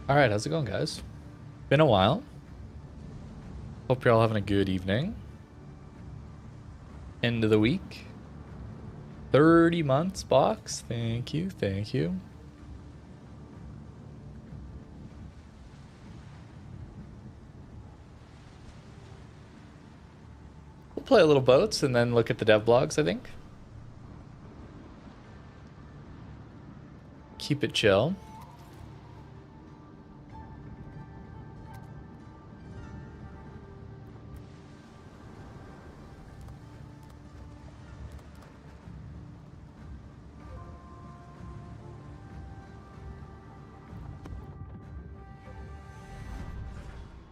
All right, how's it going, guys? Been a while. Hope you're all having a good evening. End of the week. 30 months box. Thank you, thank you. We'll play a little boats and then look at the dev blogs, I think. Keep it chill.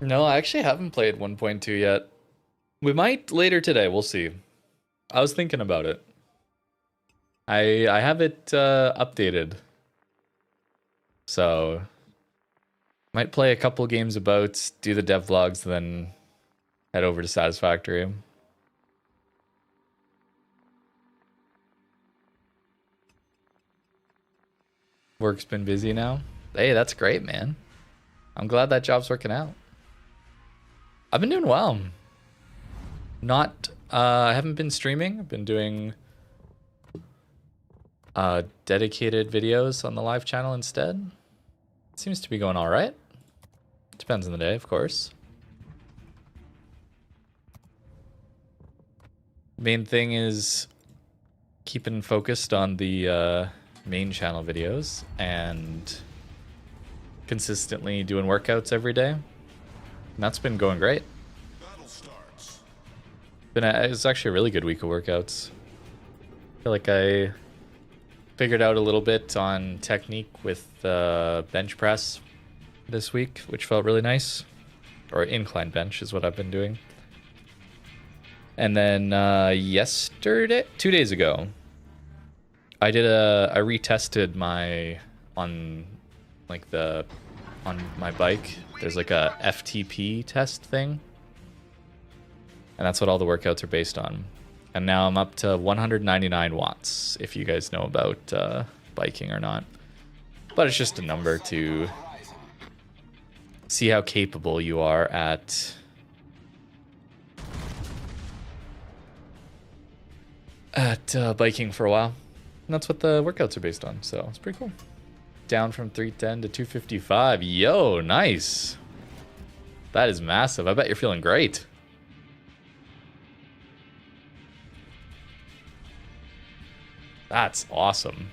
No, I actually haven't played 1.2 yet. We might later today, we'll see. I was thinking about it. I have it updated. So might play a couple games of boats, do the dev vlogs, then head over to Satisfactory. Work's been busy now. Hey, that's great, man. I'm glad that job's working out. I've been doing well. I haven't been streaming. I've been doing dedicated videos on the live channel instead. Seems to be going all right. Depends on the day, of course. Main thing is keeping focused on the main channel videos and consistently doing workouts every day. And that's been going great. It's actually a really good week of workouts. I feel like I figured out a little bit on technique with bench press this week, which felt really nice. Or incline bench is what I've been doing. And then yesterday, 2 days ago, I retested on my bike. There's like a FTP test thing. And that's what all the workouts are based on. And now I'm up to 199 watts, if you guys know about biking or not. But it's just a number to see how capable you are at biking for a while. And that's what the workouts are based on, so it's pretty cool. Down from 310 to 255. Yo, nice. That is massive. I bet you're feeling great. That's awesome.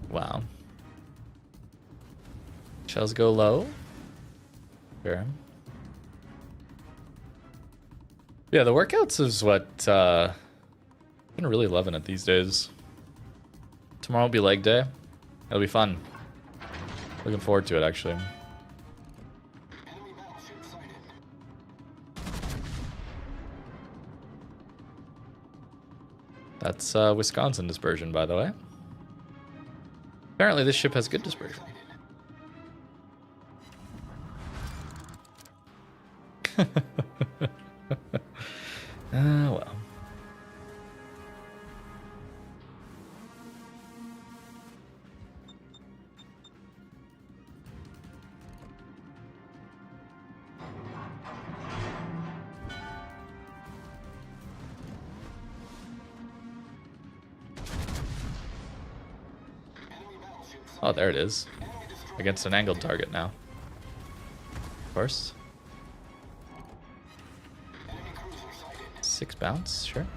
Wow. Shells go low. Fair. Yeah, the workouts is what I'm really loving it these days. Tomorrow will be leg day. It'll be fun. Looking forward to it, actually. That's Wisconsin dispersion, by the way. Apparently this ship has good dispersion. Well. Oh, there it is. Against an angled target now. Of course. 6 bounce, sure.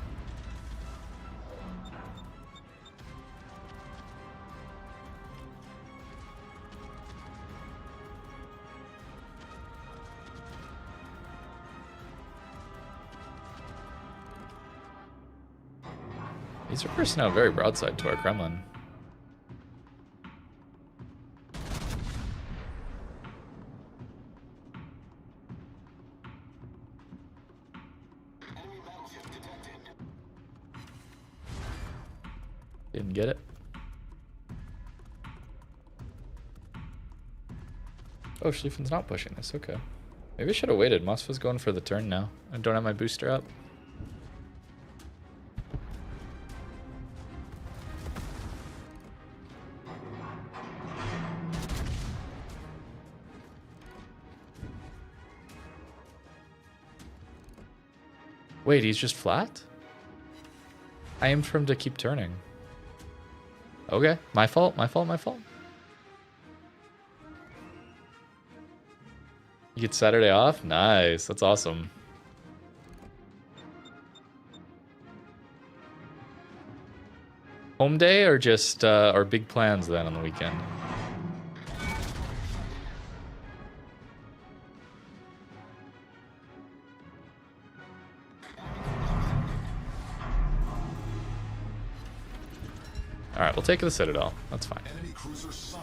These are now very broadside to our Kremlin. Didn't get it. Oh, Schlieffen's not pushing this. Okay. Maybe I should have waited. Moskva's going for the turn now. I don't have my booster up. Wait, he's just flat? I aimed for him to keep turning. Okay, my fault, my fault, my fault. You get Saturday off? Nice, that's awesome. Home day or just our big plans then on the weekend? Alright, we'll take the Citadel. That's fine. Enemy cruiser sunk.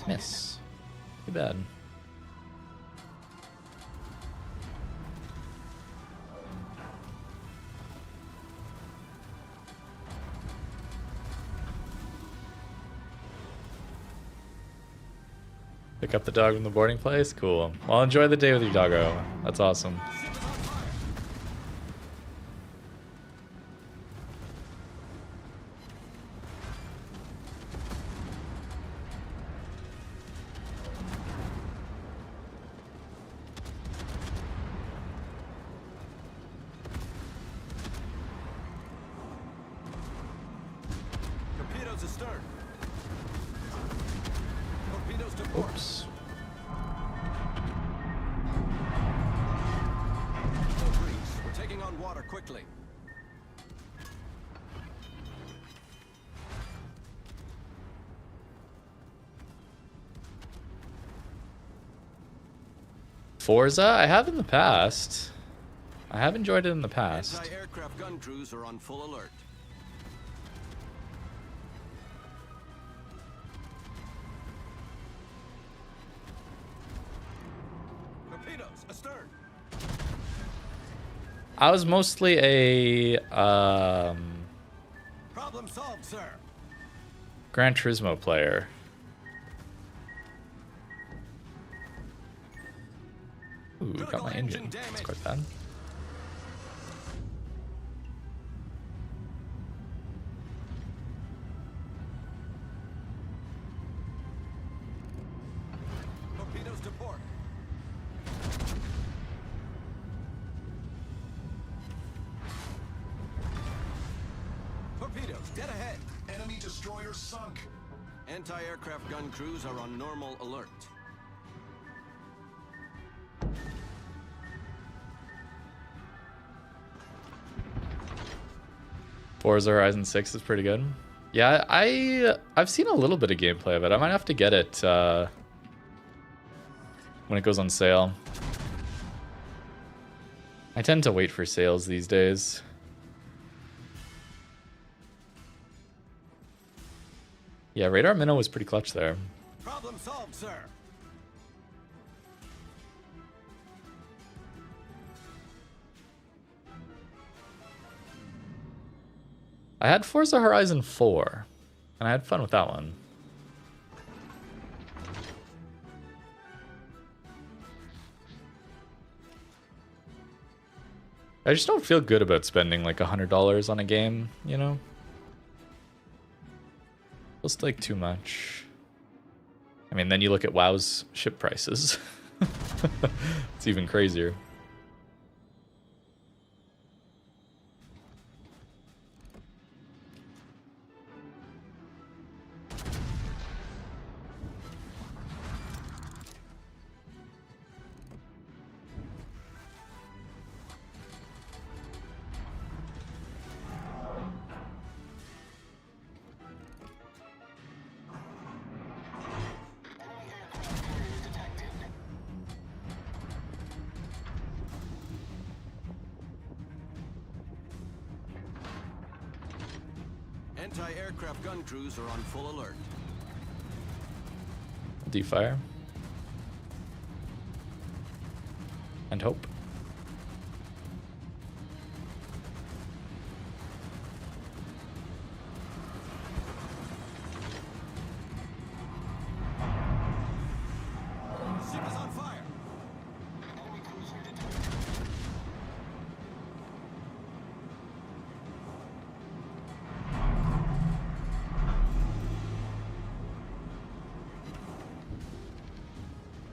Miss. Too bad. Pick up the dog from the boarding place? Cool. Well, enjoy the day with your doggo. That's awesome. Torpedoes astern. Torpedoes to port. Oops. No breach. We're taking on water quickly. Forza? I have in the past. I have enjoyed it in the past. Anti-aircraft gun crews are on full alert. Torpedoes astern. I was mostly a Problem solved, sir. Gran Turismo player. Ooh, got my engine. That's quite bad. Torpedoes to port. Torpedoes dead ahead. Enemy destroyer sunk. Anti-aircraft gun crews are on normal alert. Forza Horizon 6 is pretty good. Yeah, I've seen a little bit of gameplay of it. I might have to get it when it goes on sale. I tend to wait for sales these days. Yeah, Radar Minnow was pretty clutch there. Problem solved, sir. I had Forza Horizon 4, and I had fun with that one. I just don't feel good about spending like $100 on a game, you know? Feels like too much. I mean, then you look at WoW's ship prices. It's even crazier. Anti-aircraft gun crews are on full alert. Defire. And hope. Ship is on fire. Enemy cruiser detected.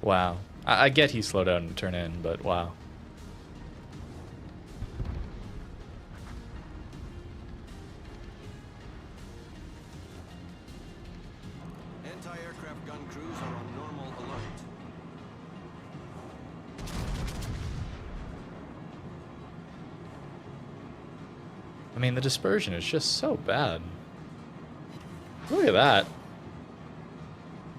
Wow. I get he slowed down and turn in, but wow. Anti-aircraft gun crews are on normal alert. I mean, the dispersion is just so bad. Look at that.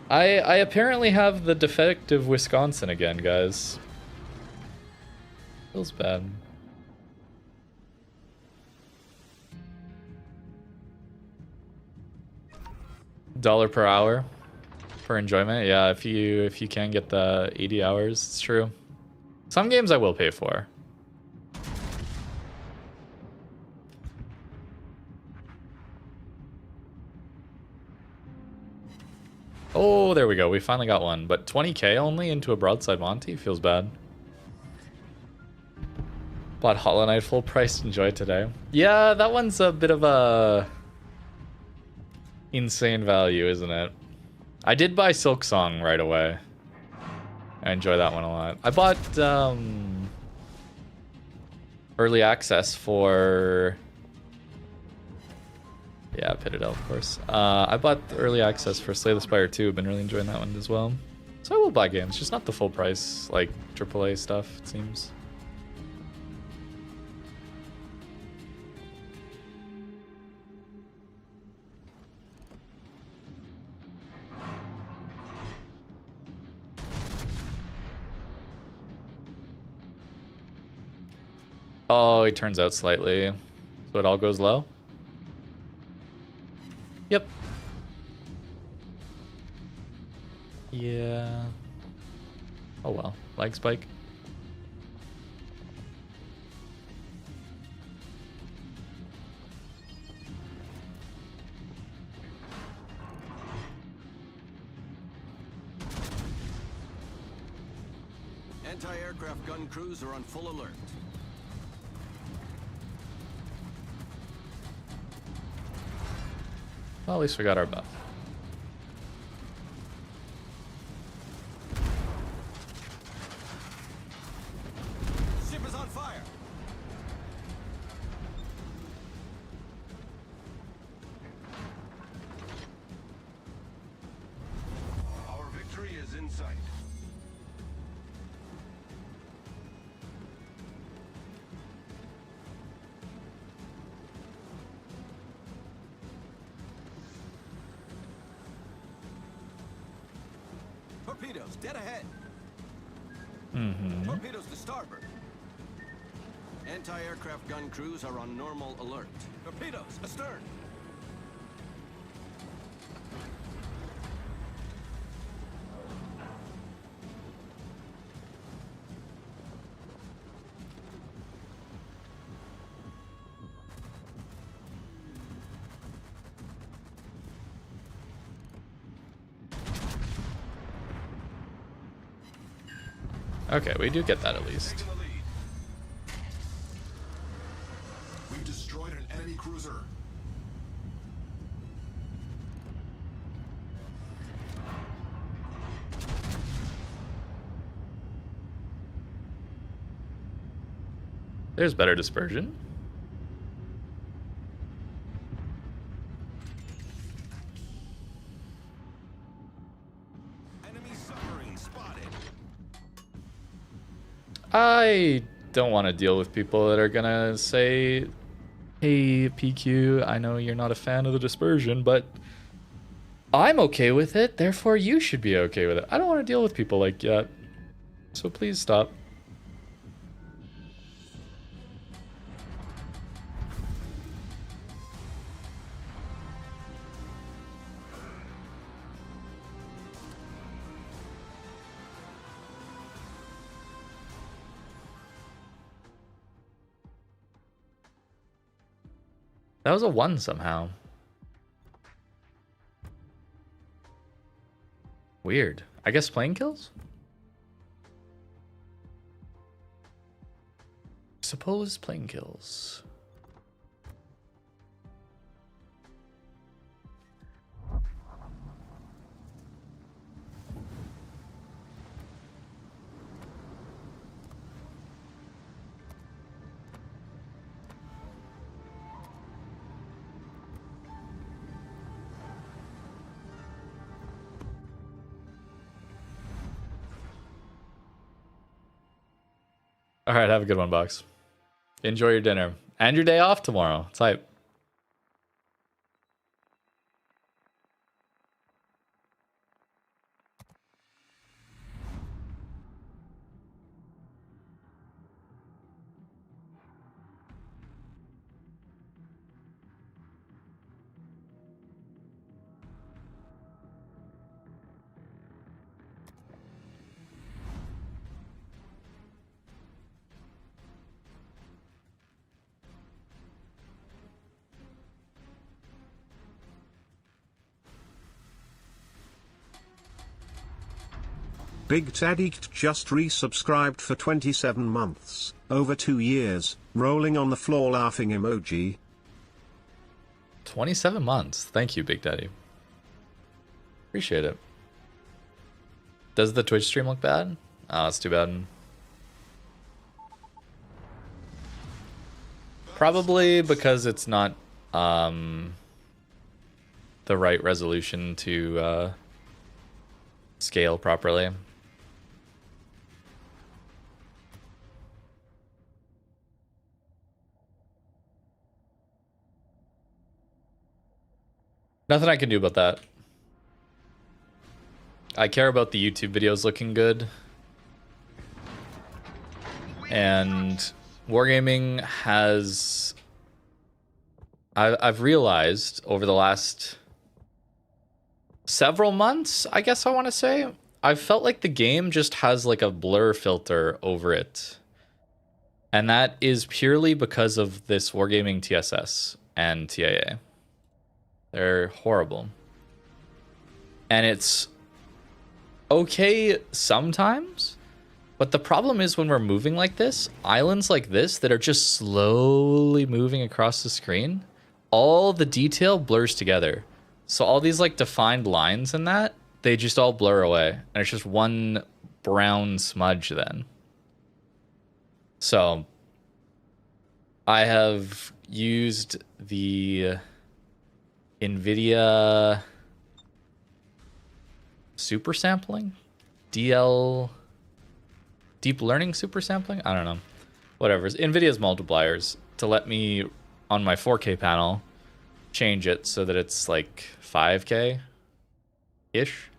I apparently have the defective Wisconsin again, guys. Feels bad. $1 per hour for enjoyment. Yeah, if you can get the 80 hours, it's true. Some games I will pay for. Oh, there we go. We finally got one. But 20k only into a broadside Monty feels bad. Bought Hollow Knight full price. Enjoy today. Yeah, that one's a bit of a insane value, isn't it? I did buy Silk Song right away. I enjoy that one a lot. I bought early access for... Yeah, Pitted Elf, of course. I bought the early access for Slay the Spire 2. Been really enjoying that one as well. So I will buy games, just not the full price, like AAA stuff, it seems. Oh, he turns out slightly. So it all goes low? Yep. Yeah. Oh well. Lag spike. Anti-aircraft gun crews are on full alert. Well, at least we got our buff. Ship is on fire. Our victory is in sight. Torpedoes, dead ahead. Torpedoes to starboard. Anti-aircraft gun crews are on normal alert. Torpedoes, astern. Okay, we do get that at least. We've destroyed an enemy cruiser. There's better dispersion. Enemy submarine spotted. I don't want to deal with people that are gonna say, hey, PQ, I know you're not a fan of the dispersion, but I'm okay with it, therefore you should be okay with it. I don't want to deal with people like that, so please stop. That was a 1 somehow. Weird. I guess plane kills? Suppose plane kills. All right, have a good one, Box. Enjoy your dinner and your day off tomorrow. It's hype. Big Taddy just resubscribed for 27 months, over 2 years, rolling on the floor laughing emoji. 27 months. Thank you, Big Daddy. Appreciate it. Does the Twitch stream look bad? Oh, that's too bad. Probably because it's not the right resolution to scale properly. Nothing I can do about that. I care about the YouTube videos looking good. And Wargaming has... I've realized over the last several months, I guess I want to say, I've felt like the game just has like a blur filter over it. And that is purely because of this Wargaming TSS and TIA. They're horrible. And it's okay sometimes, but the problem is when we're moving like this, islands like this that are just slowly moving across the screen, all the detail blurs together. So all these like defined lines in that, they just all blur away. And it's just one brown smudge then. So I have used the NVIDIA super sampling, DL, deep learning super sampling. I don't know, whatever. NVIDIA's multipliers to let me on my 4K panel change it so that it's like 5K ish,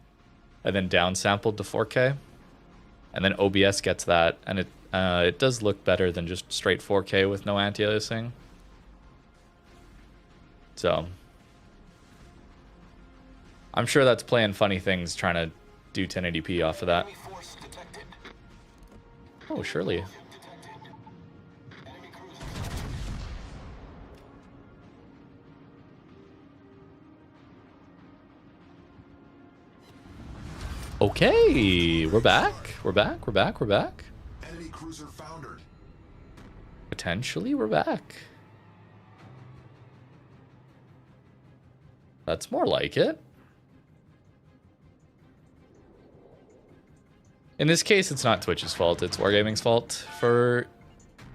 and then downsampled to 4K, and then OBS gets that, and it does look better than just straight 4K with no anti-aliasing. So I'm sure that's playing funny things, trying to do 1080p off of that. Oh, surely. Okay, we're back. We're back. We're back. We're back. Enemy cruiser foundered. Potentially, we're back. That's more like it. In this case, it's not Twitch's fault, it's Wargaming's fault for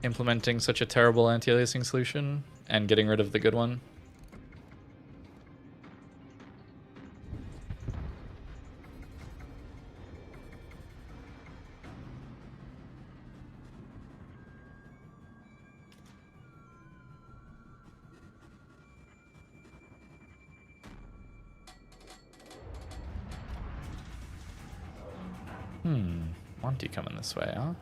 implementing such a terrible anti-aliasing solution and getting rid of the good one. Monty coming this way, huh?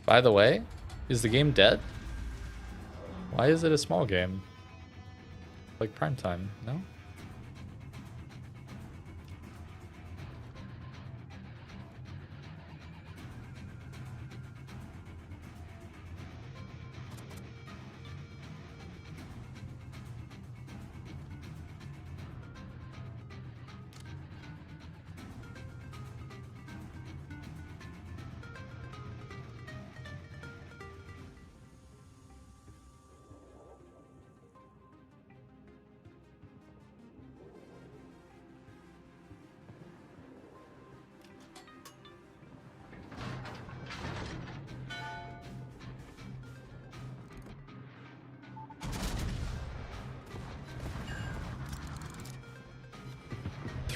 By the way, is the game dead? Why is it a small game? Like prime time, no?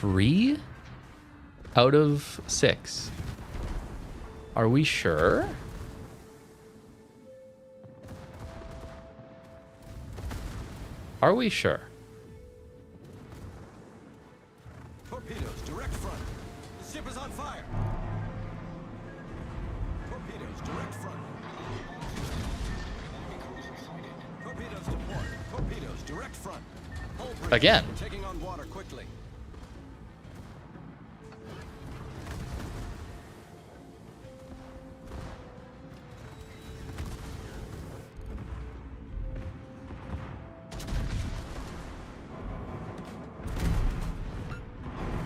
3 out of 6. Are we sure? Are we sure? Torpedoes, direct front. The ship is on fire. Torpedoes, direct front. Torpedoes to port. Torpedoes, direct front. Hull breach. Again. Taking on water quickly.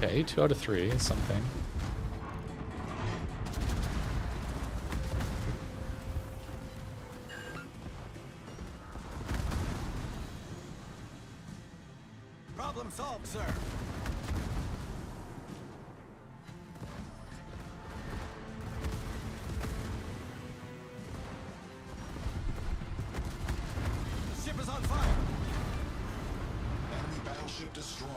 Okay, 2 out of 3 is something. Problem solved, sir. The ship is on fire. Enemy battleship destroyed.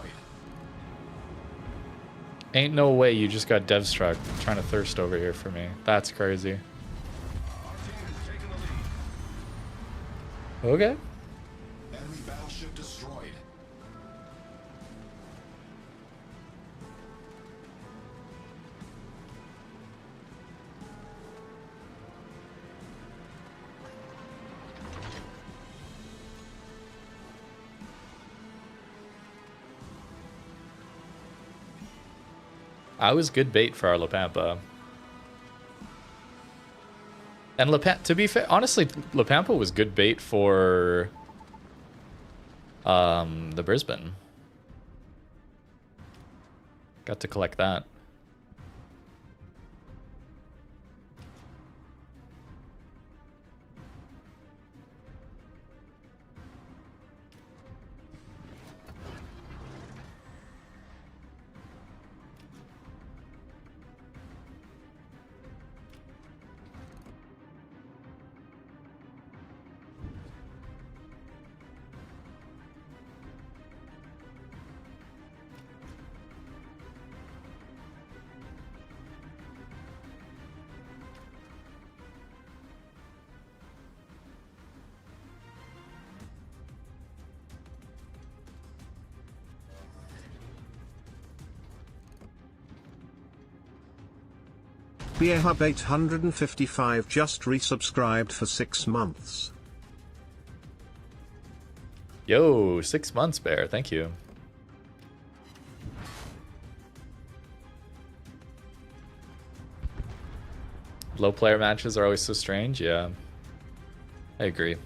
Ain't no way you just got dev struck trying to thirst over here for me. That's crazy. Our team is taking the lead. Okay. Enemy battleship destroyed. I was good bait for our Lapampa. And to be fair, honestly, Lapampa was good bait for the Brisbane. Got to collect that. BeerHub 855 just resubscribed for 6 months. Yo, 6 months, Bear. Thank you. Low player matches are always so strange. Yeah, I agree.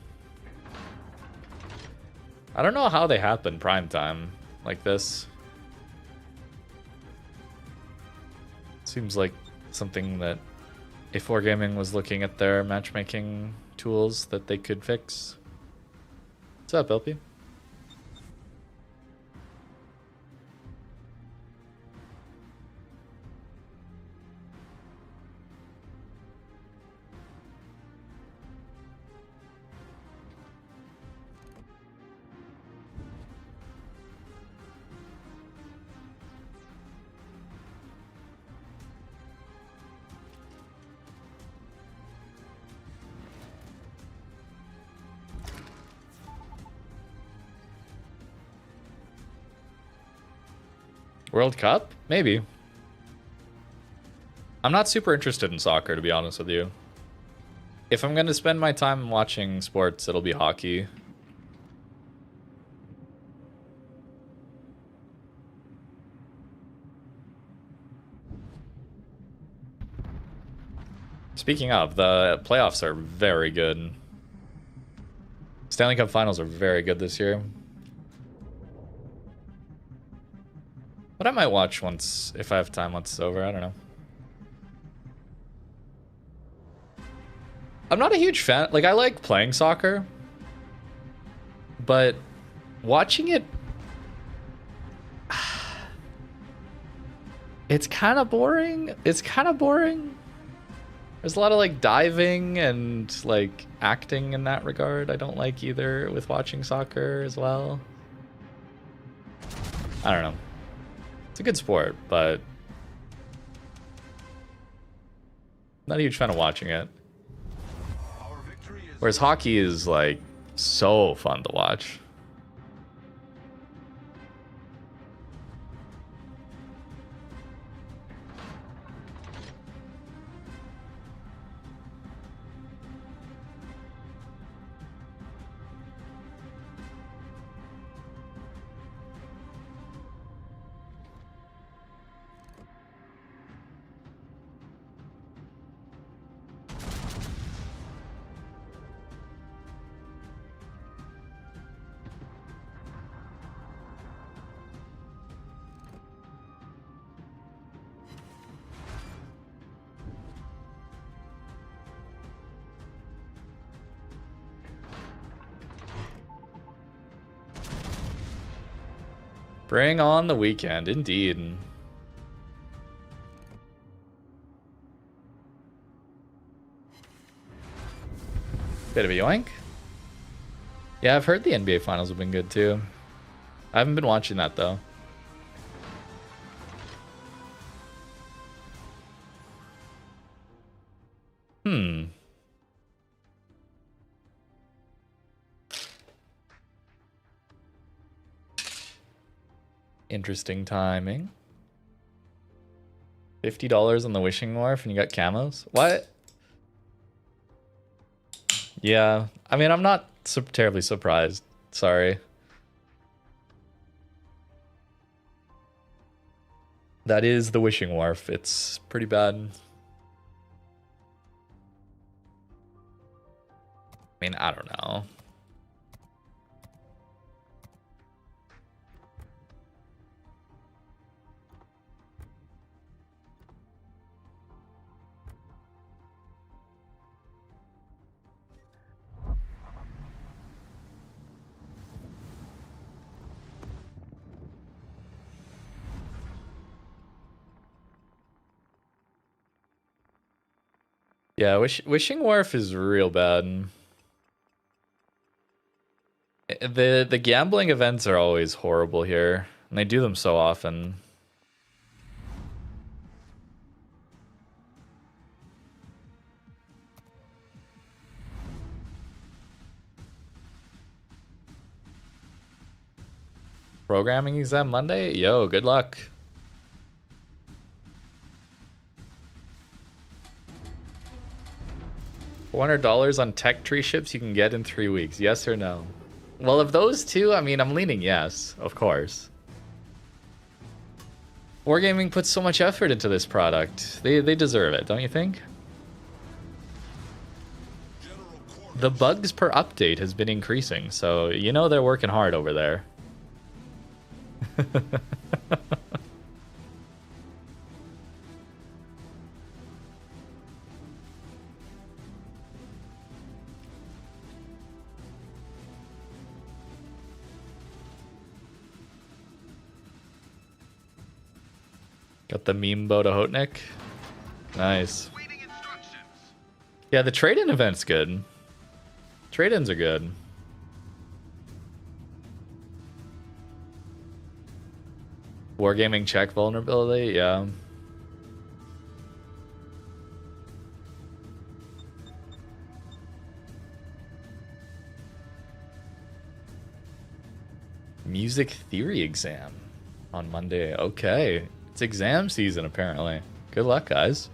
I don't know how they happen prime time like this. Seems like something that if Wargaming was looking at their matchmaking tools that they could fix. What's up, LP? World Cup? Maybe. I'm not super interested in soccer, to be honest with you. If I'm going to spend my time watching sports, it'll be hockey. Speaking of, the playoffs are very good. Stanley Cup finals are very good this year. But I might watch once, if I have time once it's over. I don't know. I'm not a huge fan. Like, I like playing soccer. But watching it... It's kind of boring. It's kind of boring. There's a lot of, like, diving and, like, acting in that regard. I don't like either with watching soccer as well. I don't know. a good sport, but not a huge fan of watching it. Whereas hockey is like so fun to watch. Bring on the weekend, indeed. Bit of a yoink. Yeah, I've heard the NBA Finals have been good too. I haven't been watching that though. Interesting timing. $50 on the wishing wharf and you got camos? What? Yeah, I mean, I'm not terribly surprised. Sorry. That is the wishing wharf. It's pretty bad. I mean, I don't know. Yeah, wishing wharf is real bad. The gambling events are always horrible here, and they do them so often. Programming exam Monday? Yo, good luck. $400 on tech tree ships you can get in 3 weeks. Yes or no? Well, of those two, I mean, I'm leaning yes, of course. Wargaming puts so much effort into this product. They deserve it, don't you think? The bugs per update has been increasing, so you know they're working hard over there. Got the meme bow to Hotnik. Nice. Yeah, the trade-in event's good. Trade-ins are good. Wargaming check vulnerability, yeah. Music theory exam on Monday. Okay. It's exam season, apparently. Good luck, guys.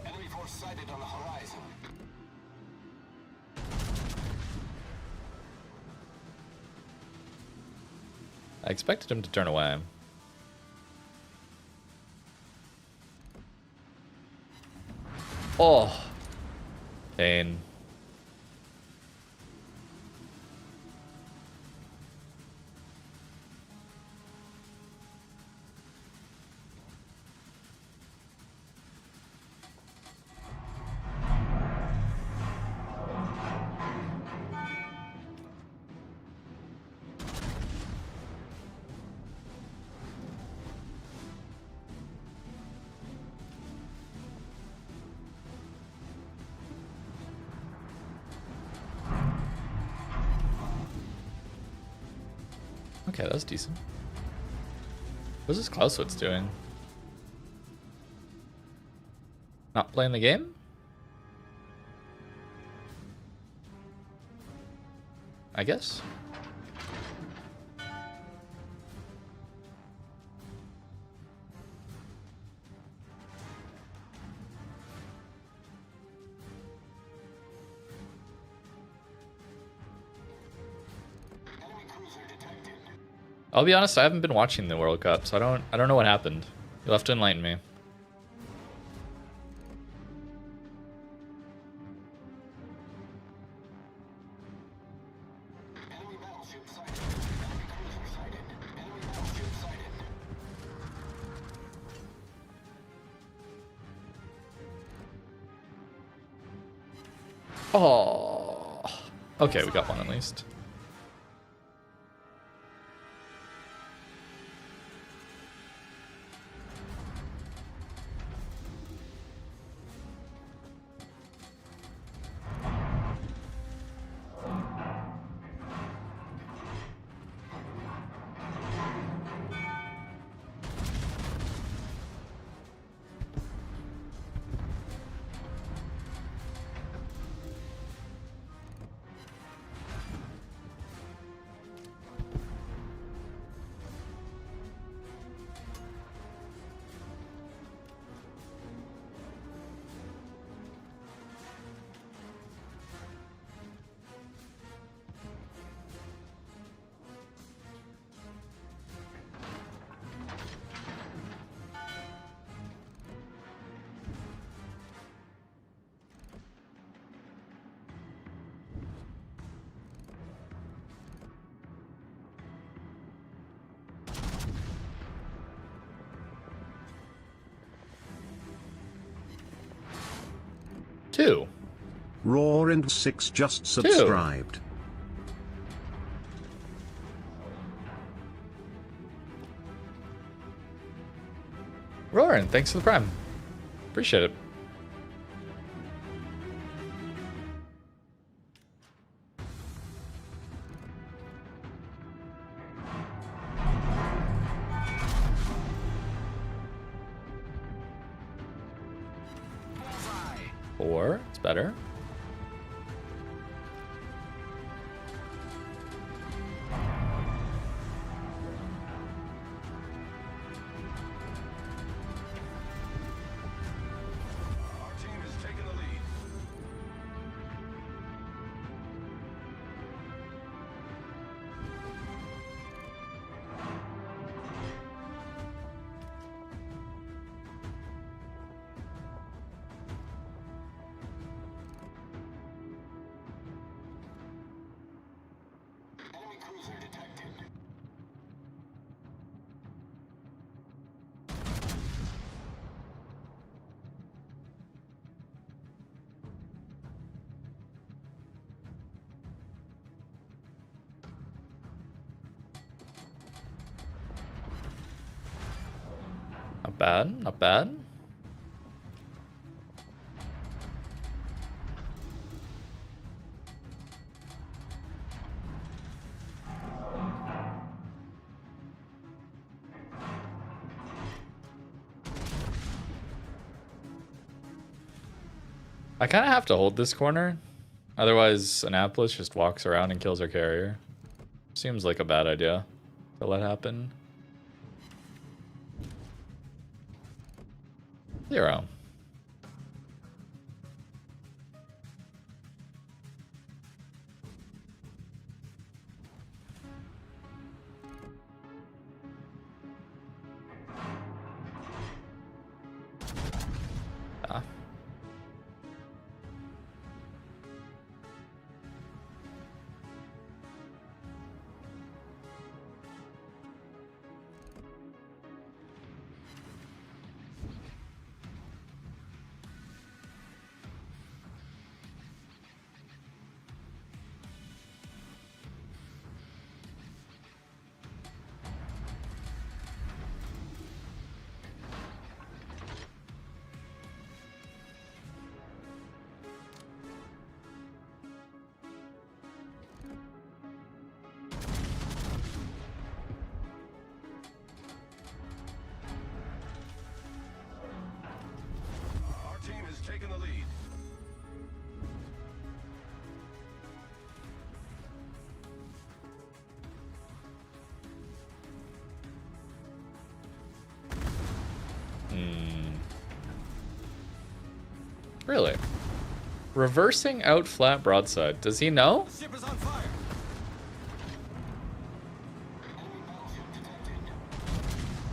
Enemy force sighted on the horizon. I expected him to turn away. Oh. Pain. Okay, that's decent. What's this Clausewitz doing? Not playing the game? I guess. I'll be honest, I haven't been watching the World Cup, so I don't know what happened. You'll have to enlighten me. Oh. Okay, we got one at least. Two. Raw and 6 just subscribed. Roarin, thanks for the prime. Appreciate it. Four, it's better. Our team has taken the lead. Enemy cruiser detected. Not bad, not bad. I kind of have to hold this corner. Otherwise, Annapolis just walks around and kills our carrier. Seems like a bad idea to let happen. 0. Ah. Really? Reversing out flat broadside. Does he know? The ship is on fire.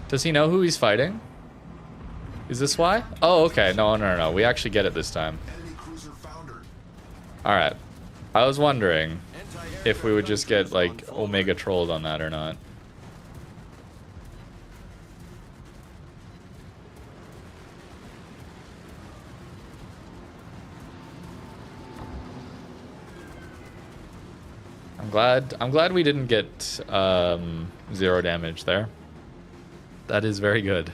Does he know who he's fighting? Is this why? Oh, okay. No. We actually get it this time. Enemy cruiser foundered. Alright. I was wondering if we would just get, like, Omega trolled on that or not. I'm glad we didn't get 0 damage there. That is very good.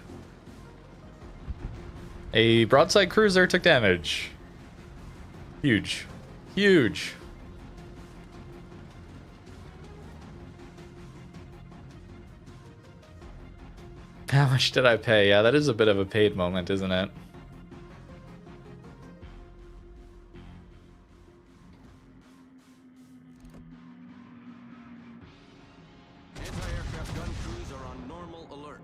A broadside cruiser took damage. Huge. Huge. How much did I pay? Yeah, that is a bit of a paid moment, isn't it? Anti-aircraft gun crews are on normal alert.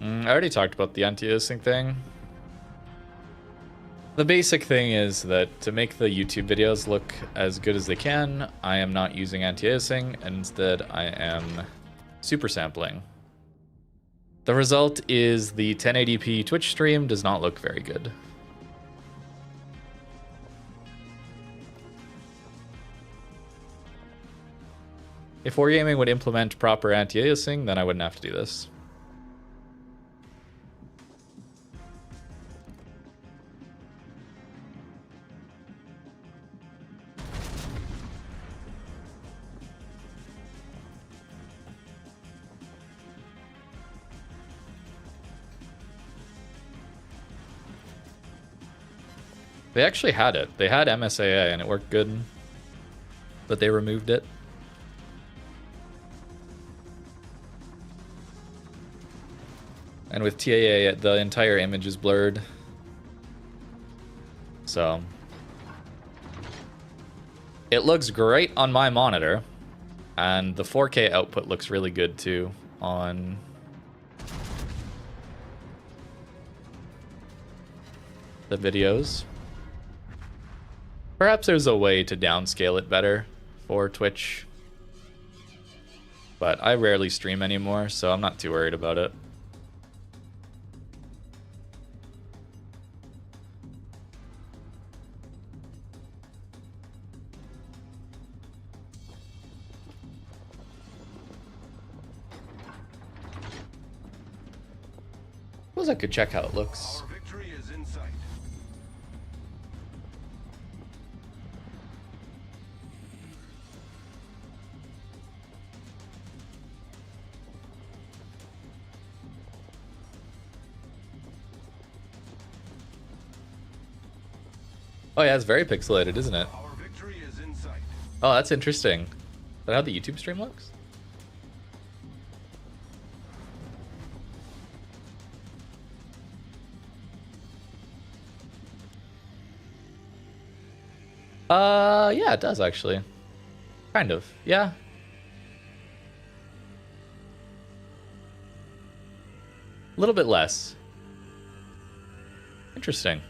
I already talked about the anti-aliasing thing. The basic thing is that to make the YouTube videos look as good as they can, I am not using anti-aliasing, and instead I am super sampling. The result is the 1080p Twitch stream does not look very good. If Wargaming would implement proper anti-aliasing, then I wouldn't have to do this. They actually had it. They had MSAA and it worked good, but they removed it. And with TAA, the entire image is blurred. So it looks great on my monitor, and the 4K output looks really good too on the videos. Perhaps there's a way to downscale it better for Twitch, but I rarely stream anymore, so I'm not too worried about it. Suppose I could check how it looks. Our victory is in sight. Oh yeah, it's very pixelated, isn't it? Our victory is in sight. Oh, that's interesting. Is that how the YouTube stream looks? Yeah, it does actually. Kind of, yeah. A little bit less. Interesting.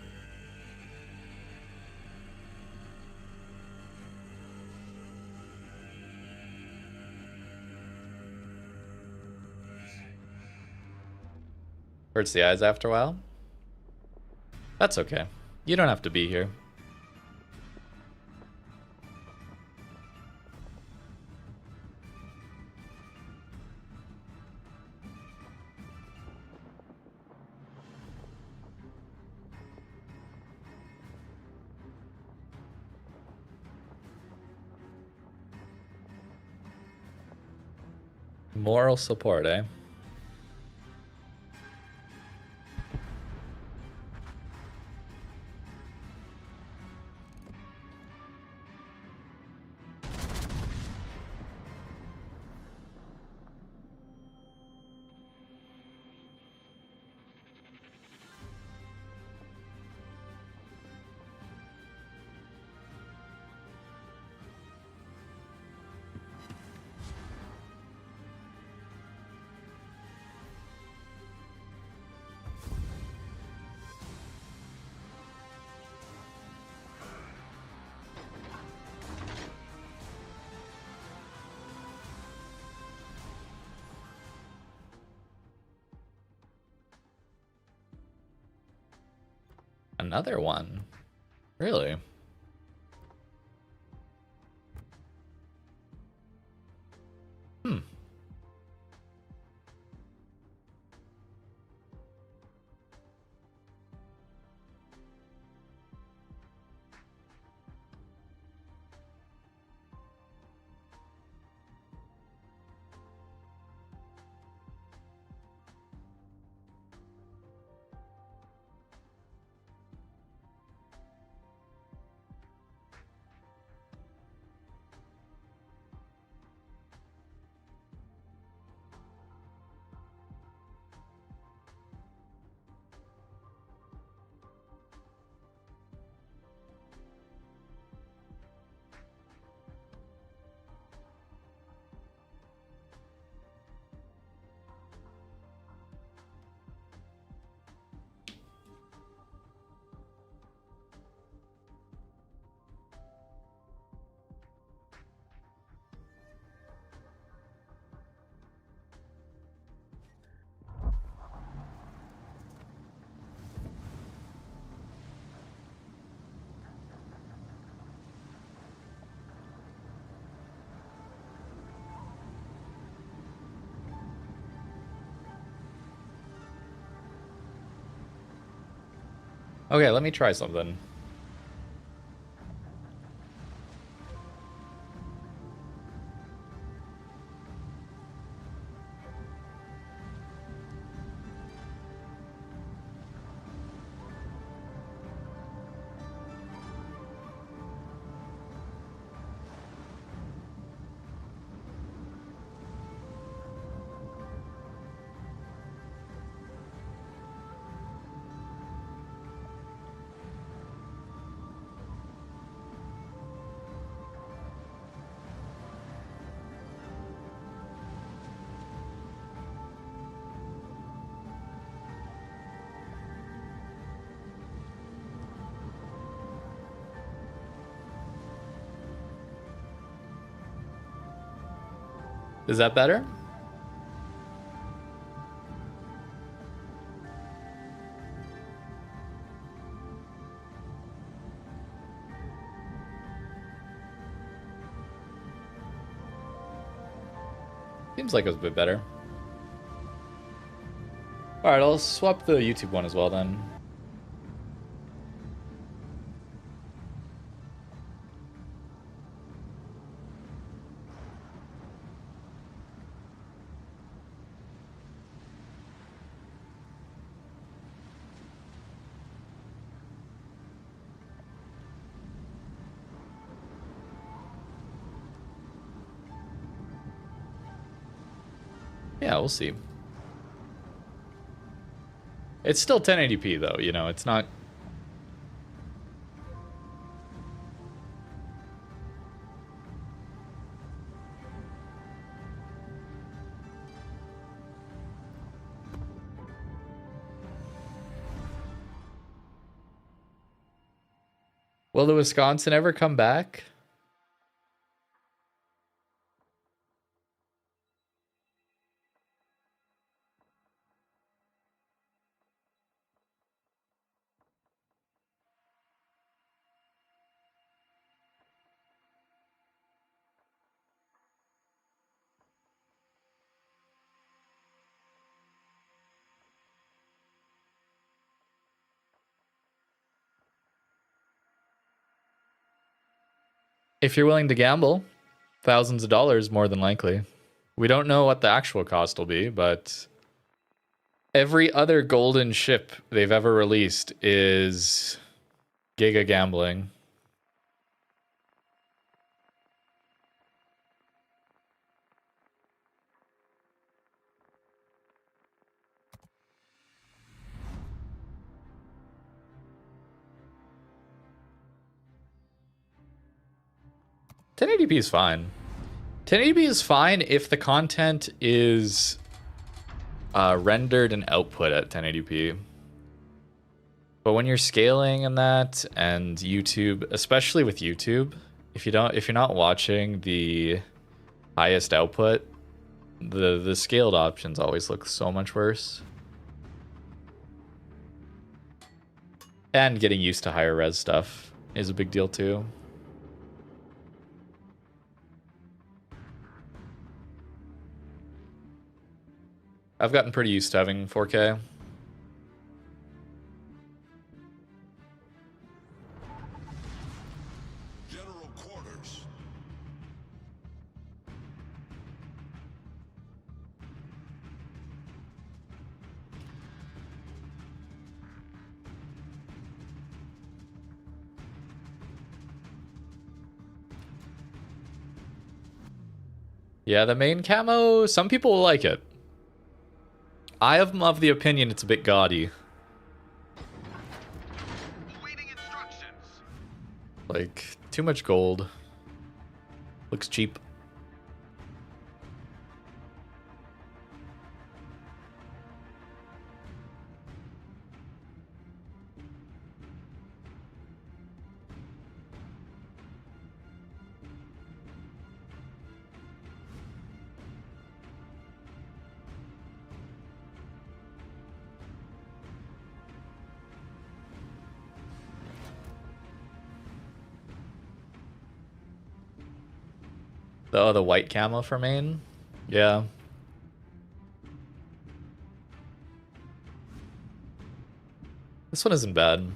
Hurts the eyes after a while. That's okay. You don't have to be here. Moral support, eh? Another one. Really? Hmm. Okay, let me try something. Is that better? Seems like it was a bit better. Alright, I'll swap the YouTube one as well then. Yeah, we'll see. It's still 1080p though, you know, it's not... Will the Wisconsin ever come back? If you're willing to gamble, thousands of dollars more than likely. We don't know what the actual cost will be, but every other golden ship they've ever released is giga gambling. $1080p is fine. 1080p is fine if the content is rendered and output at 1080p. But when you're scaling and that, and YouTube, especially with YouTube, if you're not watching the highest output, the scaled options always look so much worse. And getting used to higher res stuff is a big deal too. I've gotten pretty used to having 4K. General quarters. Yeah, the main camo, some people will like it. I am of the opinion it's a bit gaudy. Awaiting instructions. Like, too much gold. Looks cheap. Oh, the white camo for main? Yeah. This one isn't bad.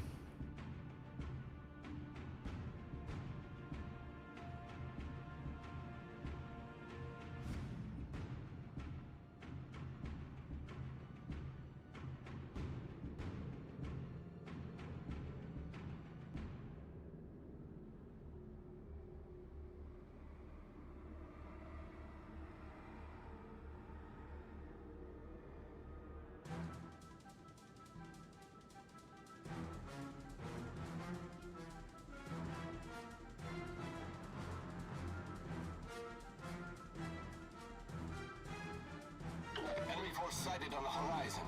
Enemy force sighted on the horizon.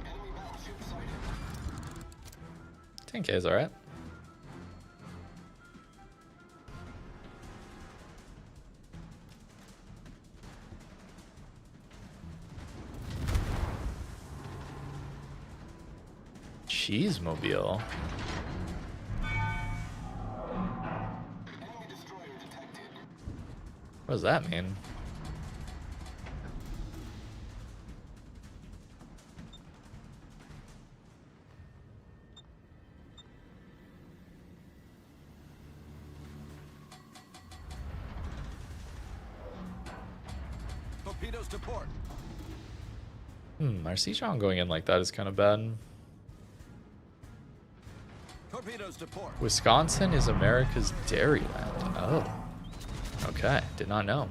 Enemy battleship sighted. 10K is alright. Cheesemobile. Enemy destroyer detected. What does that mean? Torpedoes to port. Our siege on going in like that is kind of bad. Torpedoes to port. Wisconsin is America's dairyland. Oh. Okay, did not know.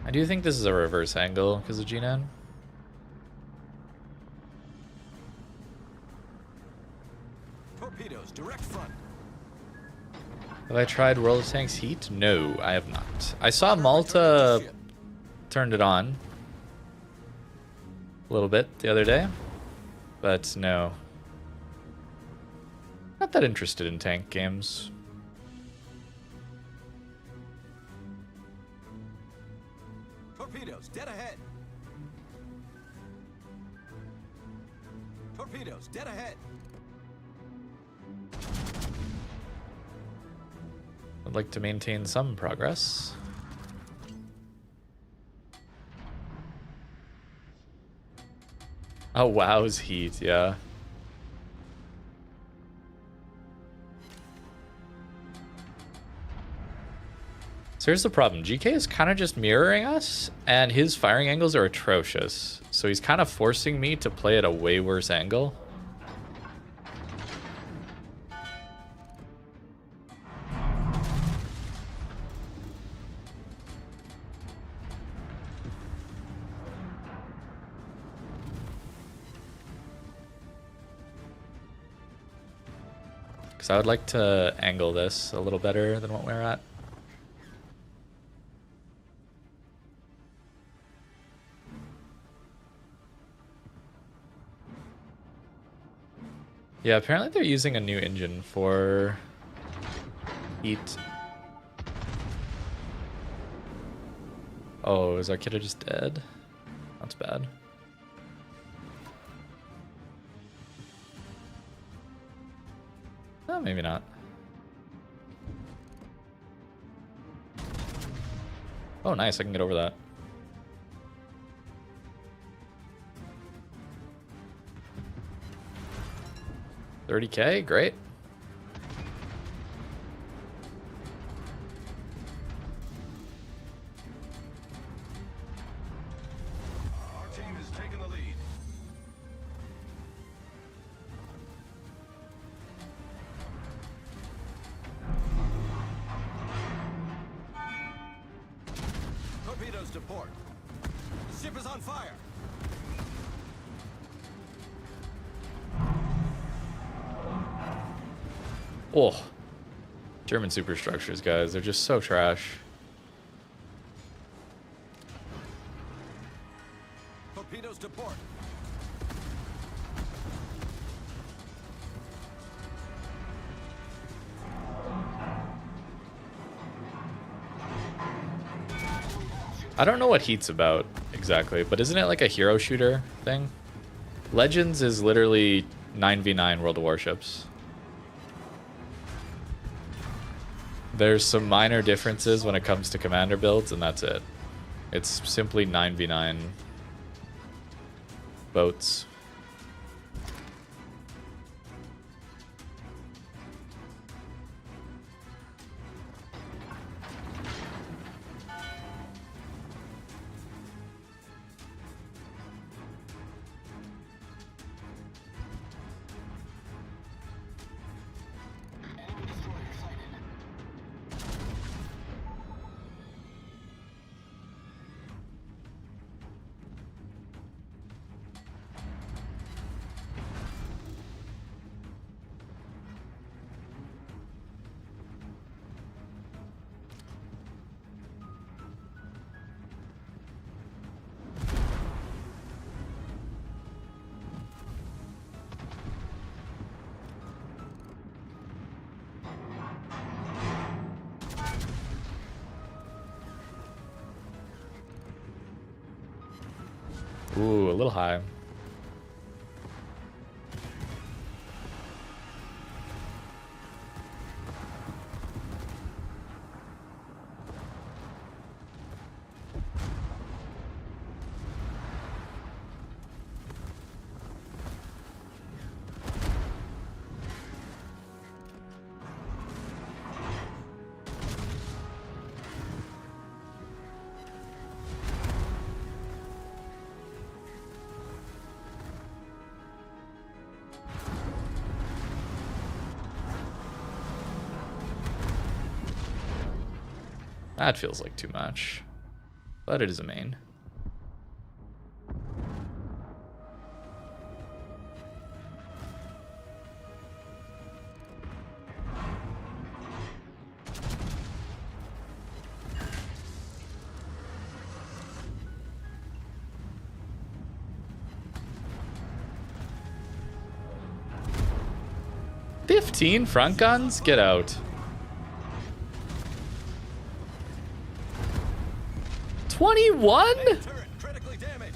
I do think this is a reverse angle because of G9. Torpedoes direct front. Have I tried World of Tanks Heat? No, I have not. I saw Malta turned it on a little bit the other day, but no. Not that interested in tank games. Dead ahead. I'd like to maintain some progress. Oh, wow's heat, yeah. So here's the problem. GK is kind of just mirroring us, and his firing angles are atrocious. So he's kind of forcing me to play at a way worse angle. Because I would like to angle this a little better than what we're at. Yeah, apparently they're using a new engine for heat. Oh, is our kiddo just dead? That's bad. Oh, maybe not. Oh, nice. I can get over that. $30K, great. Our team is taking the lead. Torpedoes to port. The ship is on fire. Oh, German superstructures, guys. They're just so trash. Torpedoes to port. I don't know what heat's about exactly, but isn't it like a hero shooter thing? Legends is literally 9v9 World of Warships. There's some minor differences when it comes to commander builds, and that's it. It's simply 9v9 boats. Ooh, a little high. That feels like too much, but it is a main. $15 front guns? Get out. 21? Critically damaged.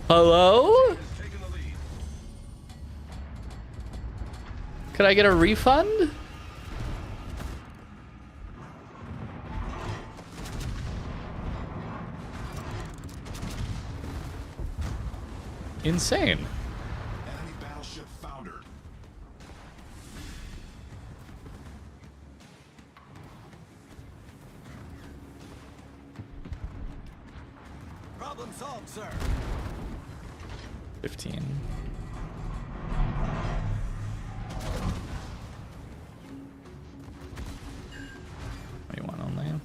Hello? Taking the lead. Could I get a refund? Insane. Enemy battleship foundered. Problem solved, sir. 15. What do you want on there?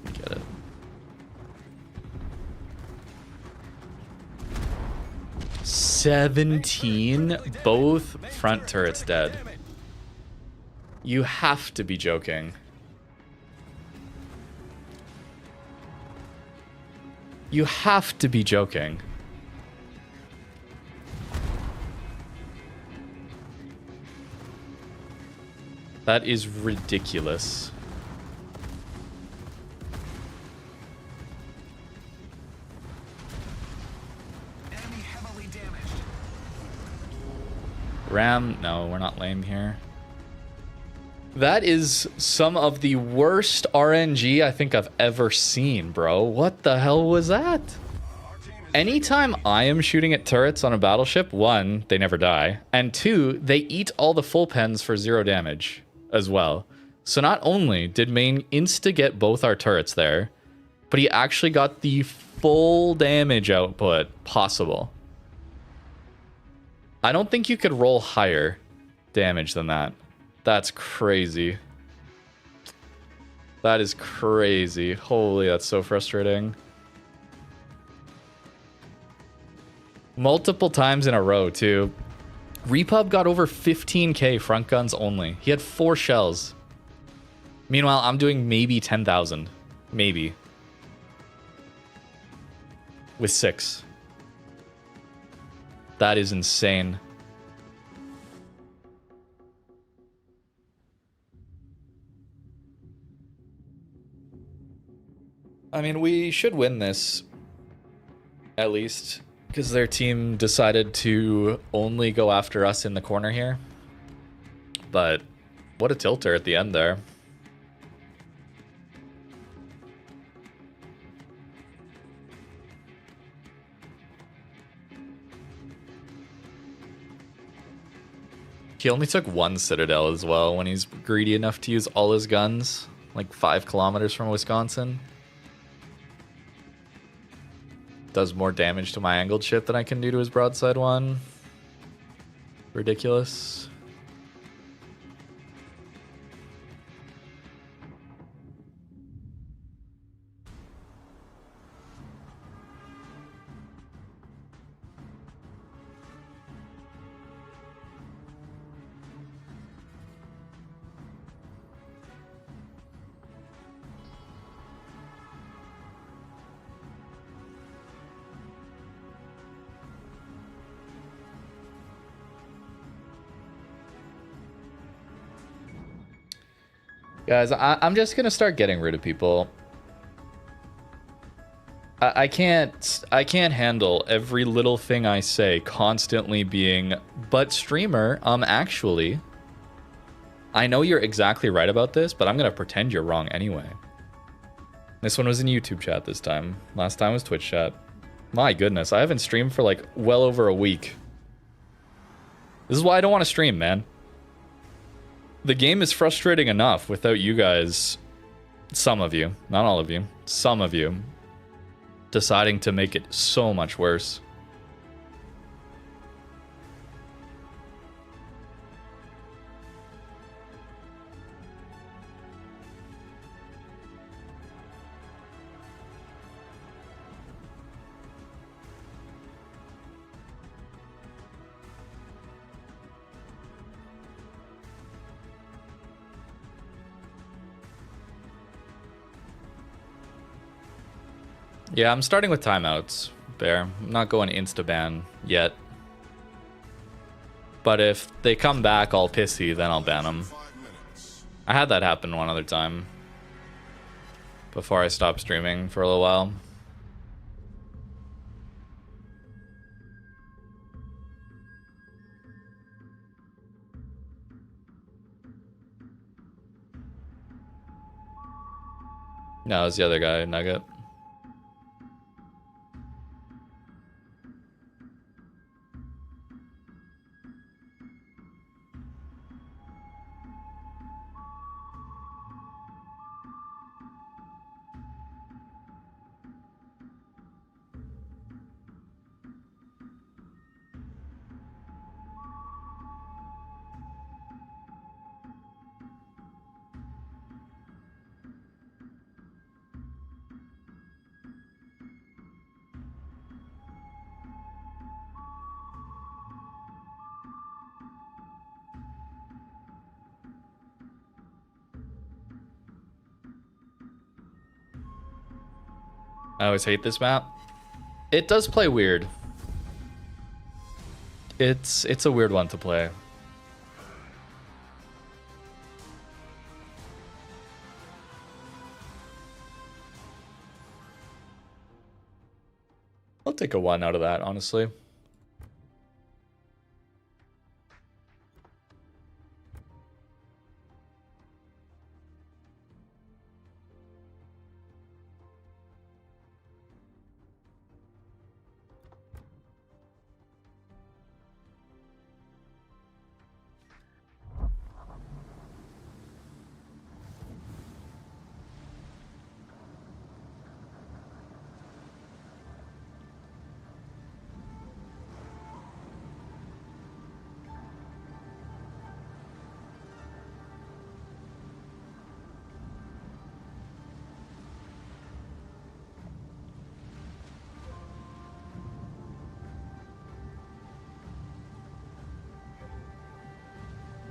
Didn't get it. "17, both front turrets dead. You have to be joking. You have to be joking. That is ridiculous. Enemy heavily damaged. Ram, no, we're not lame here. That is some of the worst RNG I think I've ever seen, bro. What the hell was that? Anytime I am shooting at turrets on a battleship, one, they never die, and two, they eat all the full pens for 0 damage as well. So not only did Main insta-get both our turrets there, but he actually got the full damage output possible. I don't think you could roll higher damage than that. That's crazy. That is crazy. Holy, that's so frustrating. Multiple times in a row, too. Repub got over 15k front guns only. He had 4 shells. Meanwhile, I'm doing maybe 10,000. Maybe. With 6. That is insane. I mean, we should win this. At least. Because their team decided to only go after us in the corner here. But what a tilter at the end there. He only took 1 Citadel as well when he's greedy enough to use all his guns. Like 5 kilometers from Wisconsin. Does more damage to my angled ship than I can do to his broadside one. Ridiculous. Guys, I'm just gonna start getting rid of people. I can't handle every little thing I say constantly being, but streamer, actually, I know you're exactly right about this, but I'm gonna pretend you're wrong anyway. This one was in YouTube chat this time. Last time was Twitch chat. My goodness, I haven't streamed for like well over a week. This is why I don't want to stream, man. The game is frustrating enough without you guys, some of you, not all of you, some of you, deciding to make it so much worse. Yeah, I'm starting with timeouts there. I'm not going insta-ban yet. But if they come back all pissy, then I'll ban them. I had that happen one other time. Before I stopped streaming for a little while. No, it was the other guy, Nugget. I always hate this map. It does play weird. It's a weird one to play. I'll take a 1 out of that, honestly.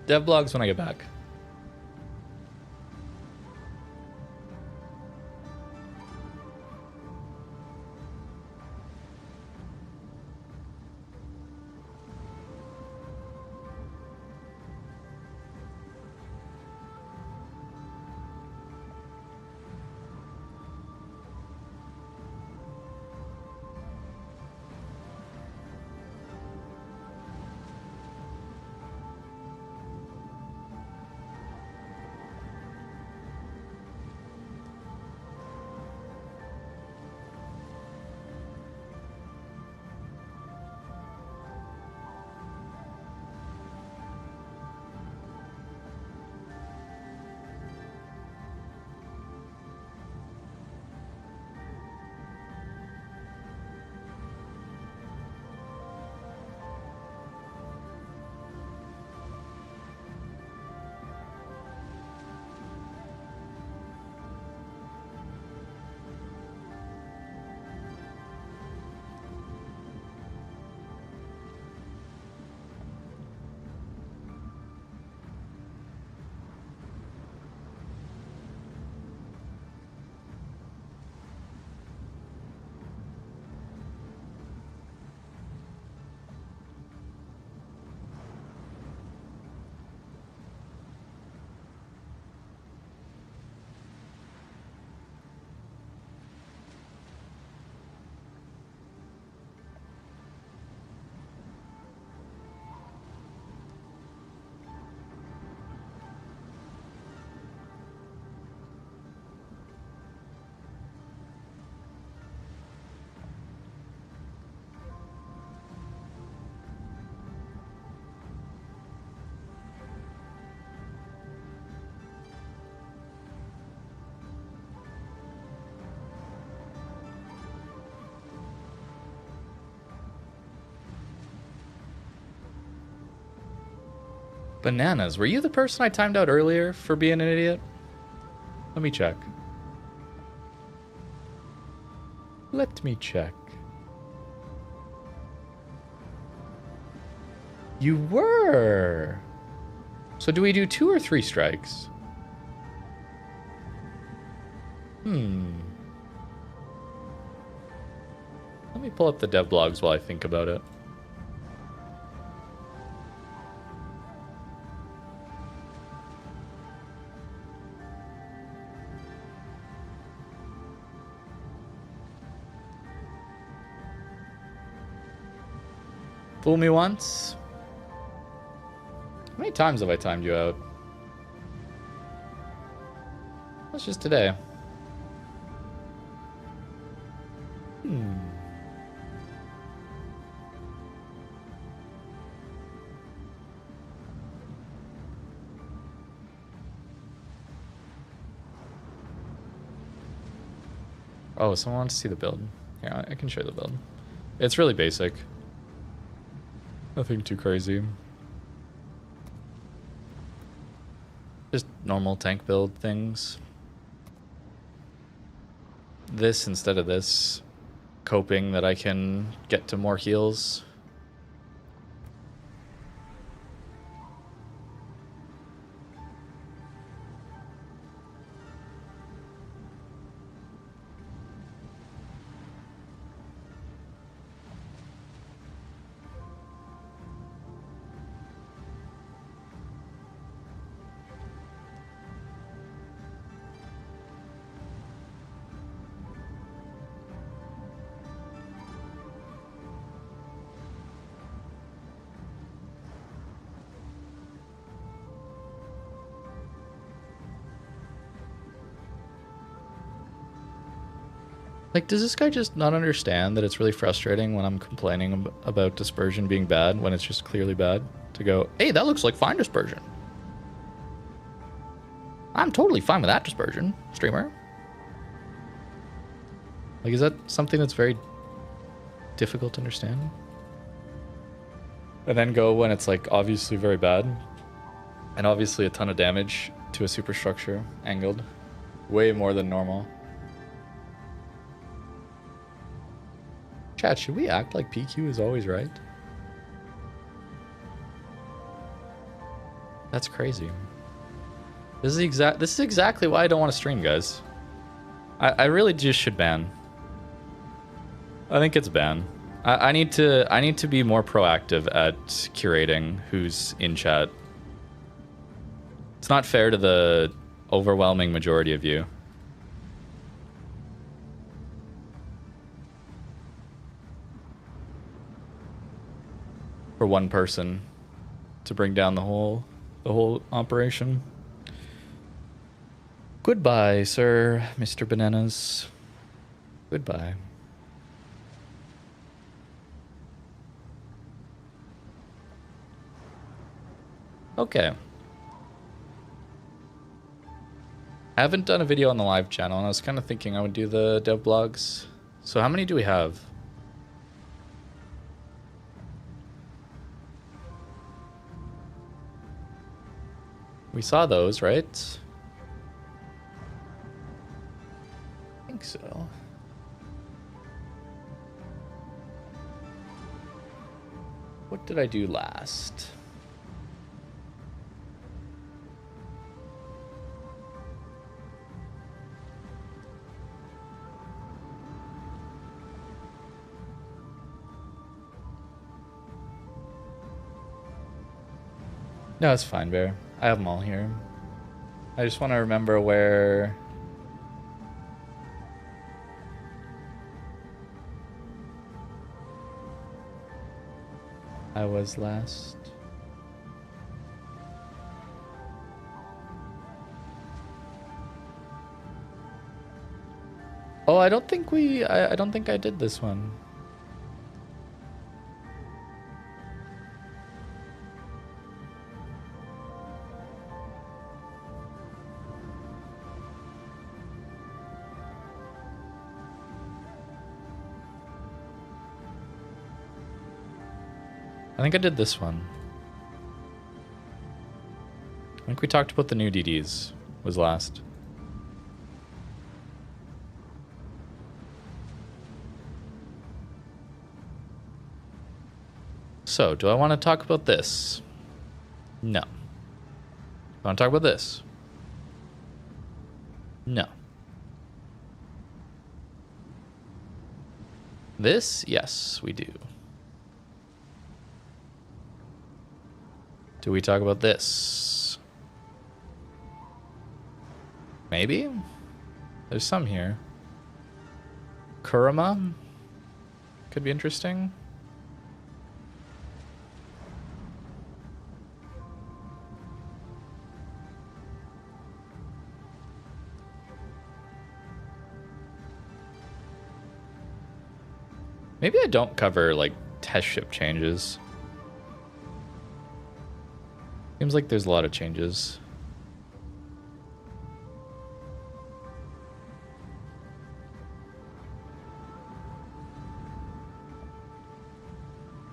Dev blogs when I get back. Bananas, were you the person I timed out earlier for being an idiot? Let me check. Let me check. You were. So do we do 2 or 3 strikes? Let me pull up the dev blogs while I think about it. Fool me once. How many times have I timed you out? That's just today. Oh, someone wants to see the build. Yeah, I can show the build. It's really basic. Nothing too crazy. Just normal tank build things. This instead of this. Coping that I can get to more heals. Like, does this guy just not understand that it's really frustrating when I'm complaining about dispersion being bad when it's just clearly bad? To go, hey, that looks like fine dispersion. I'm totally fine with that dispersion, streamer. Like, is that something that's very difficult to understand? And then go when it's, like, obviously very bad. And obviously a ton of damage to a superstructure angled. Way more than normal. Chat, should we act like PQ is always right? That's crazy. This is exactly why I don't want to stream, guys. I really just should ban. I think it's ban. I need to be more proactive at curating who's in chat. It's not fair to the overwhelming majority of you. For one person to bring down the whole operation. Goodbye, sir, Mr. Bananas. Goodbye. Okay. I haven't done a video on the live channel, and I was kind of thinking I would do the dev blogs. So how many do we have? We saw those, right? I think so. What did I do last? No, it's fine, Bear. I have them all here. I just want to remember where... I was last. Oh, I don't think I don't think I did this one. I think I did this one. I think we talked about the new DDs was last. So, do I want to talk about this? No. Do I want to talk about this? No. This? Yes, we do. Do we talk about this? Maybe? There's some here. Kurama? Could be interesting. Maybe I don't cover, like, test ship changes. Seems like there's a lot of changes.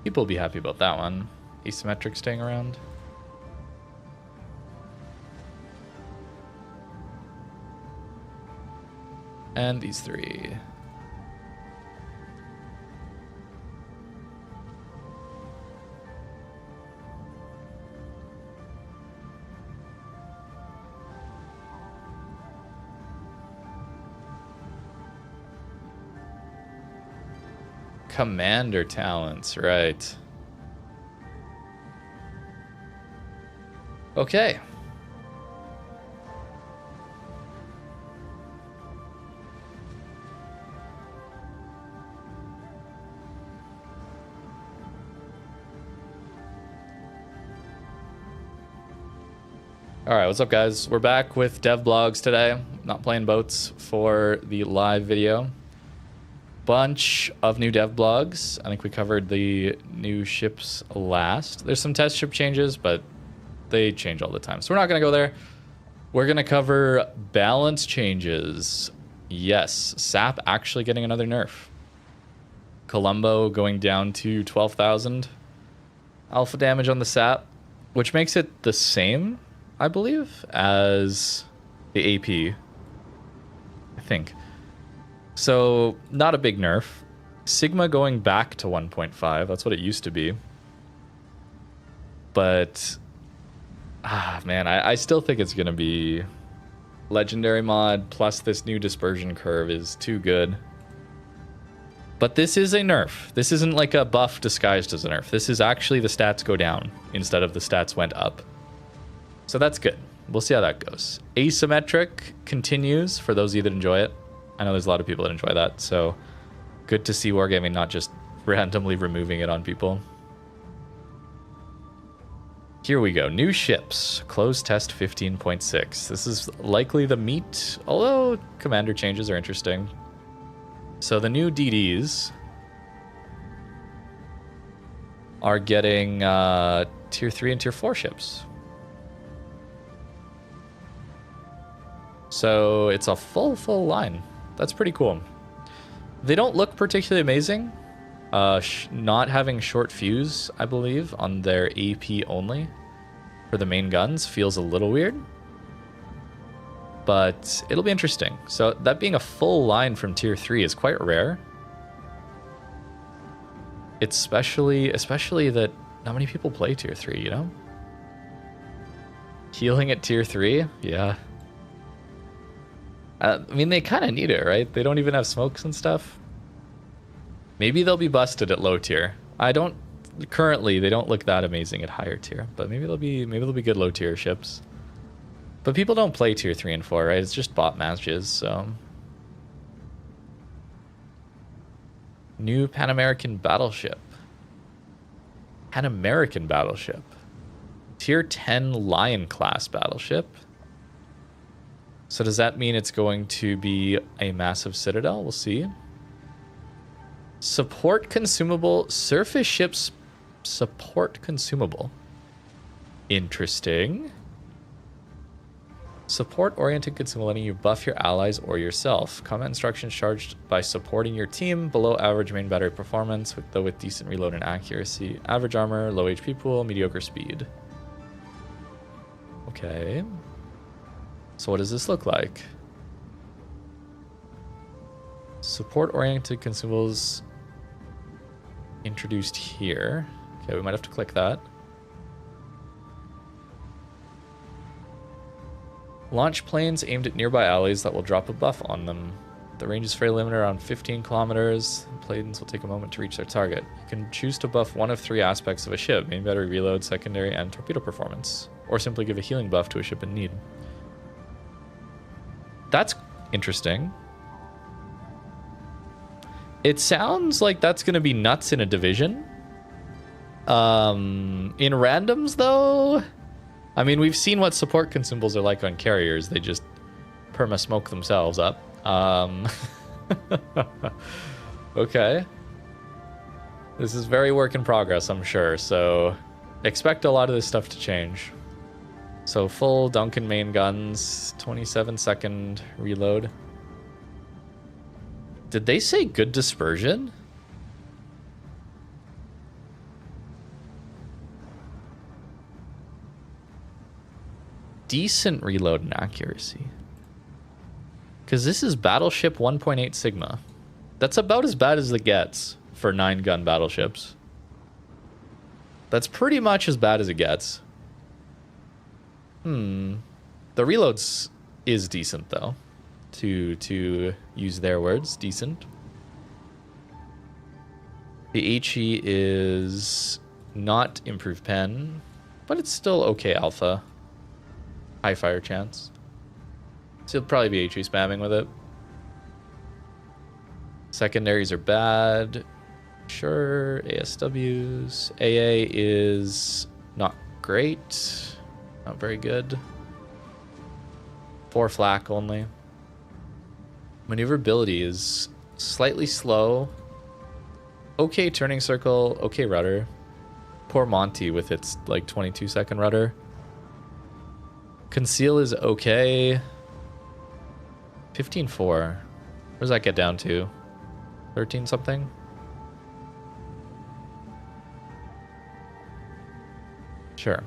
People will be happy about that one. Asymmetric staying around. And these three. Commander talents, right. Okay. Alright, what's up guys? We're back with dev blogs today. Not playing boats for the live video. Bunch of new dev blogs. I think we covered the new ships last. There's some test ship changes, but they change all the time. So we're not going to go there. We're going to cover balance changes. Yes, SAP actually getting another nerf. Colombo going down to 12,000 alpha damage on the SAP, which makes it the same, I believe, as the AP, I think. So, not a big nerf. Sigma going back to 1.5. That's what it used to be. But, man, I still think it's going to be legendary mod plus this new dispersion curve is too good. But this is a nerf. This isn't like a buff disguised as a nerf. This is actually the stats go down instead of the stats went up. So that's good. We'll see how that goes. Asymmetric continues for those of you that enjoy it. I know there's a lot of people that enjoy that, so good to see Wargaming not just randomly removing it on people. Here we go. New ships. Closed test 15.6. This is likely the meat, although commander changes are interesting. So the new DDs are getting tier 3 and tier 4 ships. So it's a full line. That's pretty cool. They don't look particularly amazing. Not having short fuse, I believe, on their AP only for the main guns feels a little weird. But it'll be interesting. So that being a full line from tier 3 is quite rare. It's especially that not many people play tier 3, you know? Healing at tier 3? Yeah. I mean, they kind of need it, right? They don't even have smokes and stuff. Maybe they'll be busted at low tier. Currently, they don't look that amazing at higher tier, but maybe they'll be good low tier ships. But people don't play tier 3 and 4, right? It's just bot matches, so. New Pan American battleship. Pan American battleship. Tier 10 Lion class battleship. So does that mean it's going to be a massive citadel? We'll see. Support consumable. Surface ships support consumable. Interesting. Support-oriented consumable letting you buff your allies or yourself. Combat instructions charged by supporting your team. Below average main battery performance, though with decent reload and accuracy. Average armor, low HP pool, mediocre speed. Okay. So what does this look like? Support-oriented consumables introduced here. Okay, we might have to click that. Launch planes aimed at nearby allies that will drop a buff on them. The range is fairly limited, around 15 kilometers. Planes will take a moment to reach their target. You can choose to buff one of 3 aspects of a ship: main battery, reload, secondary, and torpedo performance. Or simply give a healing buff to a ship in need. That's interesting. It sounds like that's going to be nuts in a division. In randoms, though, I mean, we've seen what support consumables are like on carriers. They just perma-smoke themselves up. Okay. This is very work in progress, I'm sure, so expect a lot of this stuff to change. So full Duncan main guns, 27-second reload. Did they say good dispersion? Decent reload and accuracy. Because this is Battleship 1.8 Sigma. That's about as bad as it gets for 9-gun battleships. That's pretty much as bad as it gets. The reloads is decent, though. To use their words, decent. The HE is not improved pen, but it's still okay alpha. High fire chance. So you'll probably be HE spamming with it. Secondaries are bad. Sure. ASWs. AA is not great. Not very good. 4 flak only. Maneuverability is slightly slow. Okay turning circle. Okay rudder. Poor Monty with its like 22-second rudder. Conceal is okay. 15.4. Where does that get down to? 13 something? Sure.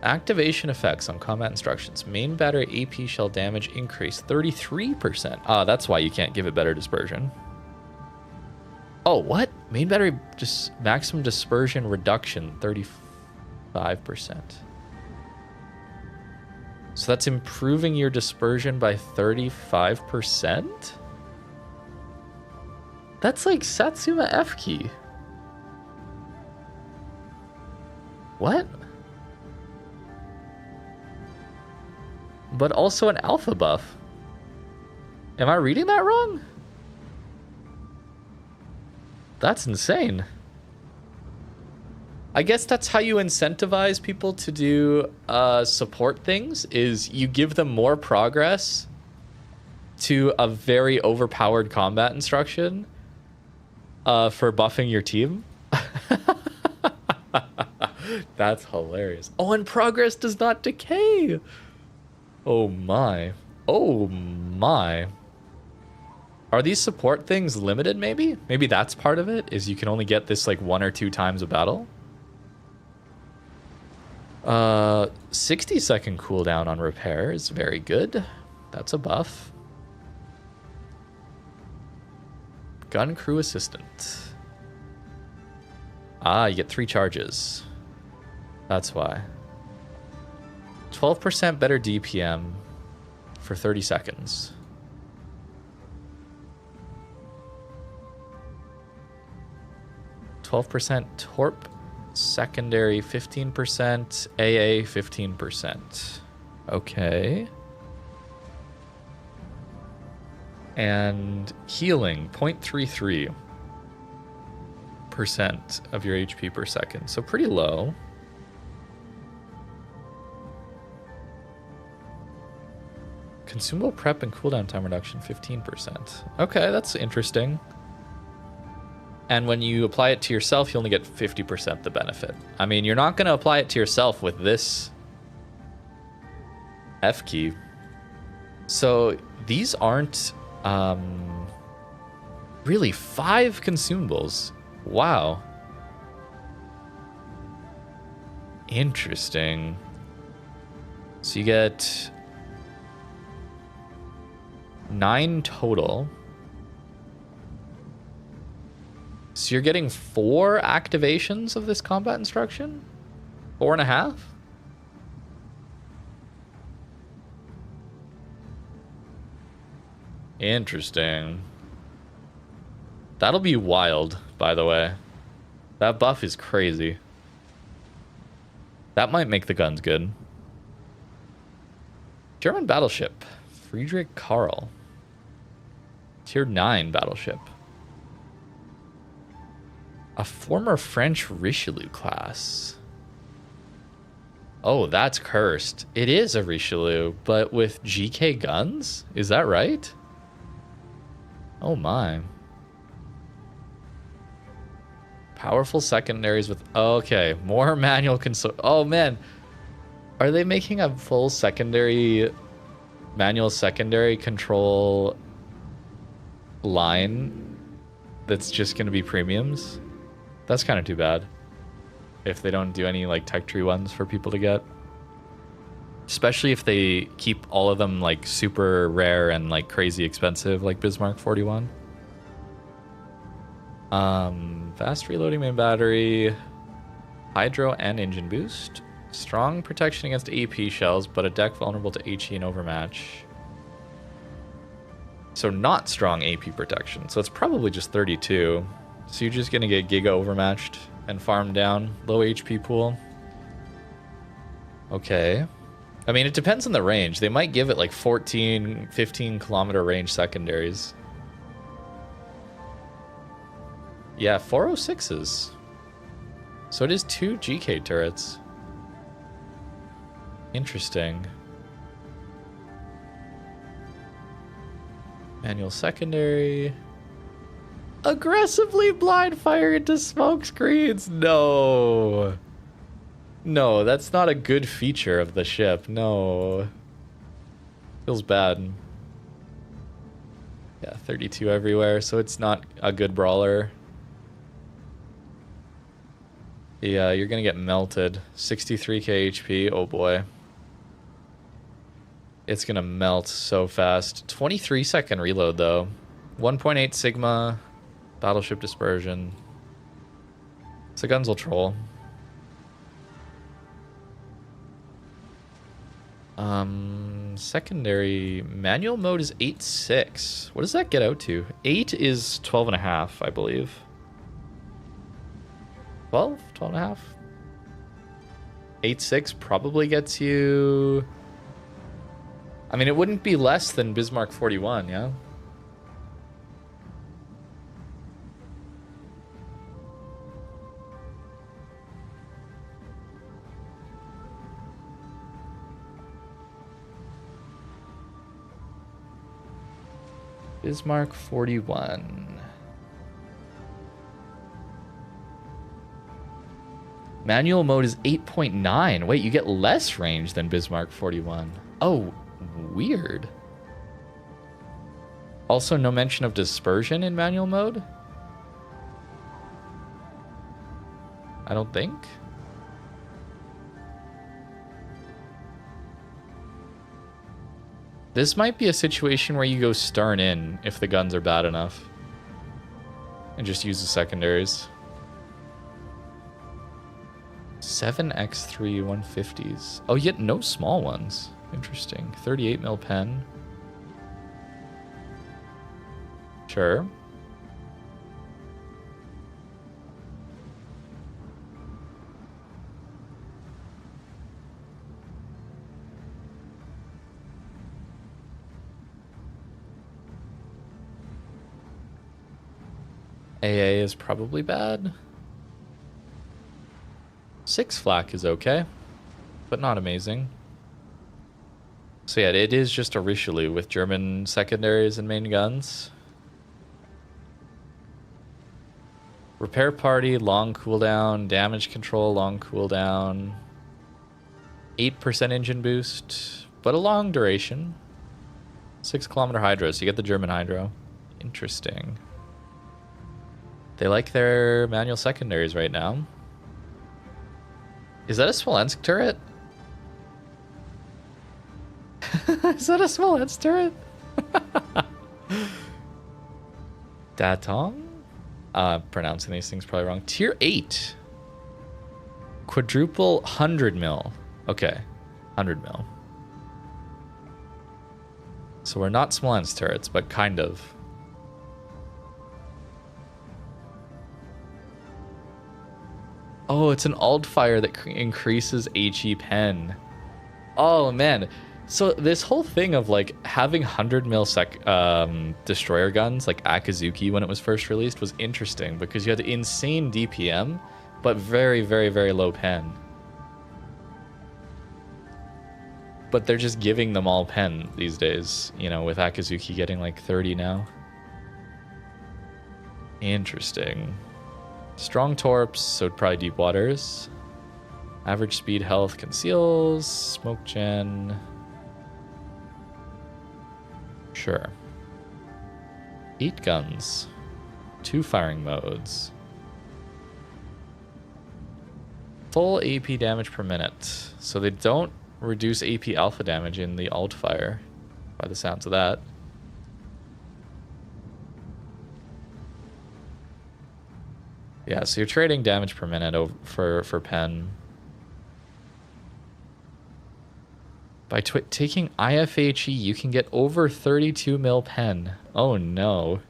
Activation effects on combat instructions. Main battery AP shell damage increase 33%. Ah, that's why you can't give it better dispersion. Oh, what? Main battery just maximum dispersion reduction 35%. So that's improving your dispersion by 35%? That's like Satsuma F key. What? But also an alpha buff. Am I reading that wrong? That's insane. I guess that's how you incentivize people to do support things, is you give them more progress to a very overpowered combat instruction for buffing your team. That's hilarious. Oh, and progress does not decay. Oh my. Oh my. Are these support things limited maybe? Maybe that's part of it, is you can only get this like 1 or 2 times a battle? 60-second cooldown on repair is very good. That's a buff. Gun crew assistant. Ah, you get 3 charges. That's why. 12% better DPM for 30 seconds. %, torp, secondary 15%, AA 15%. Okay. And healing 0.33% of your HP per second. So pretty low. Consumable prep and cooldown time reduction 15%. Okay, that's interesting. And when you apply it to yourself, you only get 50% the benefit. I mean, you're not going to apply it to yourself with this F key. So these aren't really 5 consumables. Wow. Interesting. So you get 9 total. So you're getting 4 activations of this combat instruction? 4.5? Interesting. That'll be wild, by the way. That buff is crazy. That might make the guns good. German battleship. Friedrich Karl. Tier 9 battleship. A former French Richelieu class. Oh, that's cursed. It is a Richelieu, but with GK guns? Is that right? Oh my. Powerful secondaries with... Okay, more manual console. Oh man. Are they making a full secondary... manual secondary control line that's just going to be premiums? That's kind of too bad. If they don't do any like tech tree ones for people to get. Especially if they keep all of them like super rare and like crazy expensive like Bismarck 41. Fast reloading main battery, hydro and engine boost, strong protection against AP shells, but a deck vulnerable to HE and overmatch. So not strong AP protection. So it's probably just 32. So you're just gonna get giga overmatched and farmed down. Low HP pool. Okay. I mean, it depends on the range. They might give it like 14, 15 kilometer range secondaries. Yeah, 406s. So it is 2 GK turrets. Interesting. Manual secondary. Aggressively blind fire into smoke screens. No. No, that's not a good feature of the ship. No. Feels bad. Yeah, 32 everywhere, so it's not a good brawler. Yeah, you're gonna get melted. 63k HP, oh boy. It's gonna melt so fast. 23-second reload though. 1.8 Sigma, battleship dispersion. So guns will troll. Secondary manual mode is 8.6. What does that get out to? 8 is 12.5, I believe. 12? 12.5? 8.6 probably gets you... I mean, it wouldn't be less than Bismarck 41, yeah? Bismarck 41. Manual mode is 8.9. Wait, you get less range than Bismarck 41. Oh, weird. Also, no mention of dispersion in manual mode? I don't think. This might be a situation where you go stern in if the guns are bad enough. And just use the secondaries. 7x3 150s. Oh, yet no small ones. Interesting. 38 mil pen. Sure. AA is probably bad. 6 flak is okay, but not amazing. So yeah, it is just a Richelieu with German secondaries and main guns. Repair party, long cooldown. Damage control, long cooldown. 8% engine boost, but a long duration. 6 kilometer hydro, so you get the German hydro. Interesting. They like their manual secondaries right now. Is that a Smolensk turret? Is that a Smolensk turret? Datong? Pronouncing these things probably wrong. Tier 8. Quadruple 100 mil. Okay. 100 mil. So we're not Smolensk turrets, but kind of. Oh, it's an alt fire that increases HE pen. Oh man. So this whole thing of like having 100 mil destroyer guns like Akazuki when it was first released was interesting because you had insane DPM, but very, very, very low pen. But they're just giving them all pen these days, you know, with Akazuki getting like 30 now. Interesting. Strong torps, so probably deep waters. Average speed, health, conceals, smoke gen. Sure. 8 guns. 2 firing modes. Full AP damage per minute. So they don't reduce AP alpha damage in the alt fire, by the sounds of that. Yeah, so you're trading damage per minute for pen. By taking IFHE, you can get over 32 mil pen. Oh no.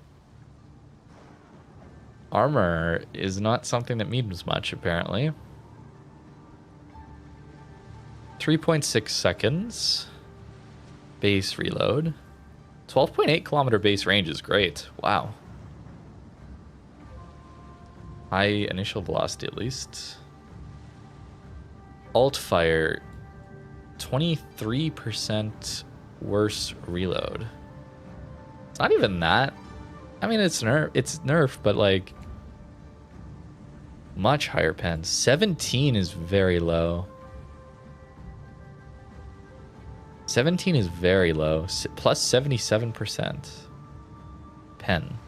Armor is not something that means much, apparently. 3.6 seconds. Base reload. 12.8 kilometer base range is great. Wow. High initial velocity, at least. Alt fire. 23% worse reload. It's not even that. I mean, it's nerf, but like much higher pen. 17 is very low. 17 is very low. Plus 77% pen.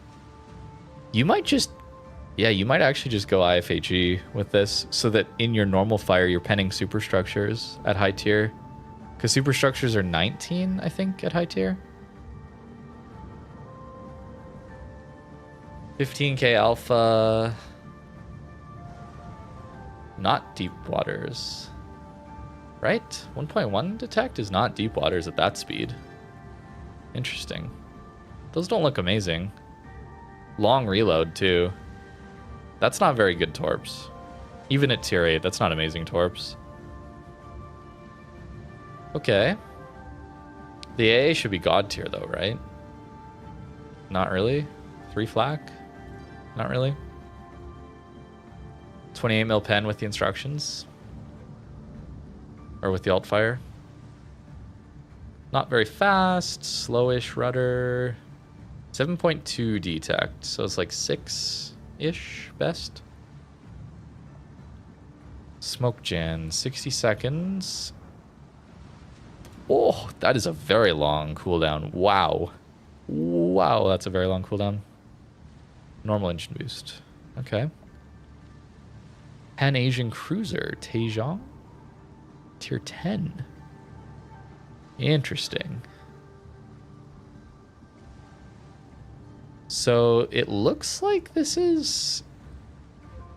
You might just, yeah, you might actually just go IFHE with this so that in your normal fire you're penning superstructures at high tier. Because superstructures are 19, I think, at high tier. 15k alpha. Not deep waters. Right? 1.1 detect is not deep waters at that speed. Interesting. Those don't look amazing. Long reload, too. That's not very good torps. Even at tier 8, that's not amazing torps. Okay. The AA should be god tier though, right? Not really. 3 flak? Not really. 28 mil pen with the instructions. Or with the alt fire. Not very fast. Slowish rudder. 7.2 detect. So it's like 6-ish best. Smoke gen. 60 seconds. Oh, that is a very long cooldown. Wow. Wow, that's a very long cooldown. Normal engine boost. Okay. Pan Asian Cruiser. Taejong? Tier 10. Interesting. So it looks like this is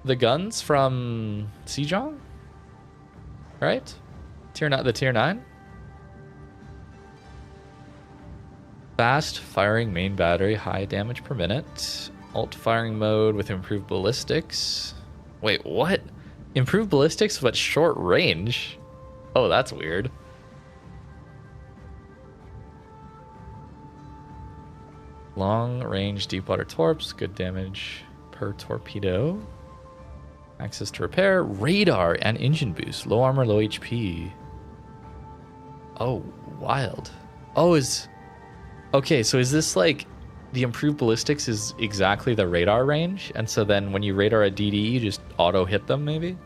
the guns from Sejong? Right? The tier 9? Fast firing main battery, high damage per minute. Alt firing mode with improved ballistics. Wait, what? Improved ballistics but short range? Oh, that's weird. Long range deep water torps, good damage per torpedo. Access to repair, radar and engine boost. Low armor, low HP. Oh, wild. Oh, okay, so is this like the improved ballistics is exactly the radar range? And so then when you radar a DD, you just auto hit them maybe?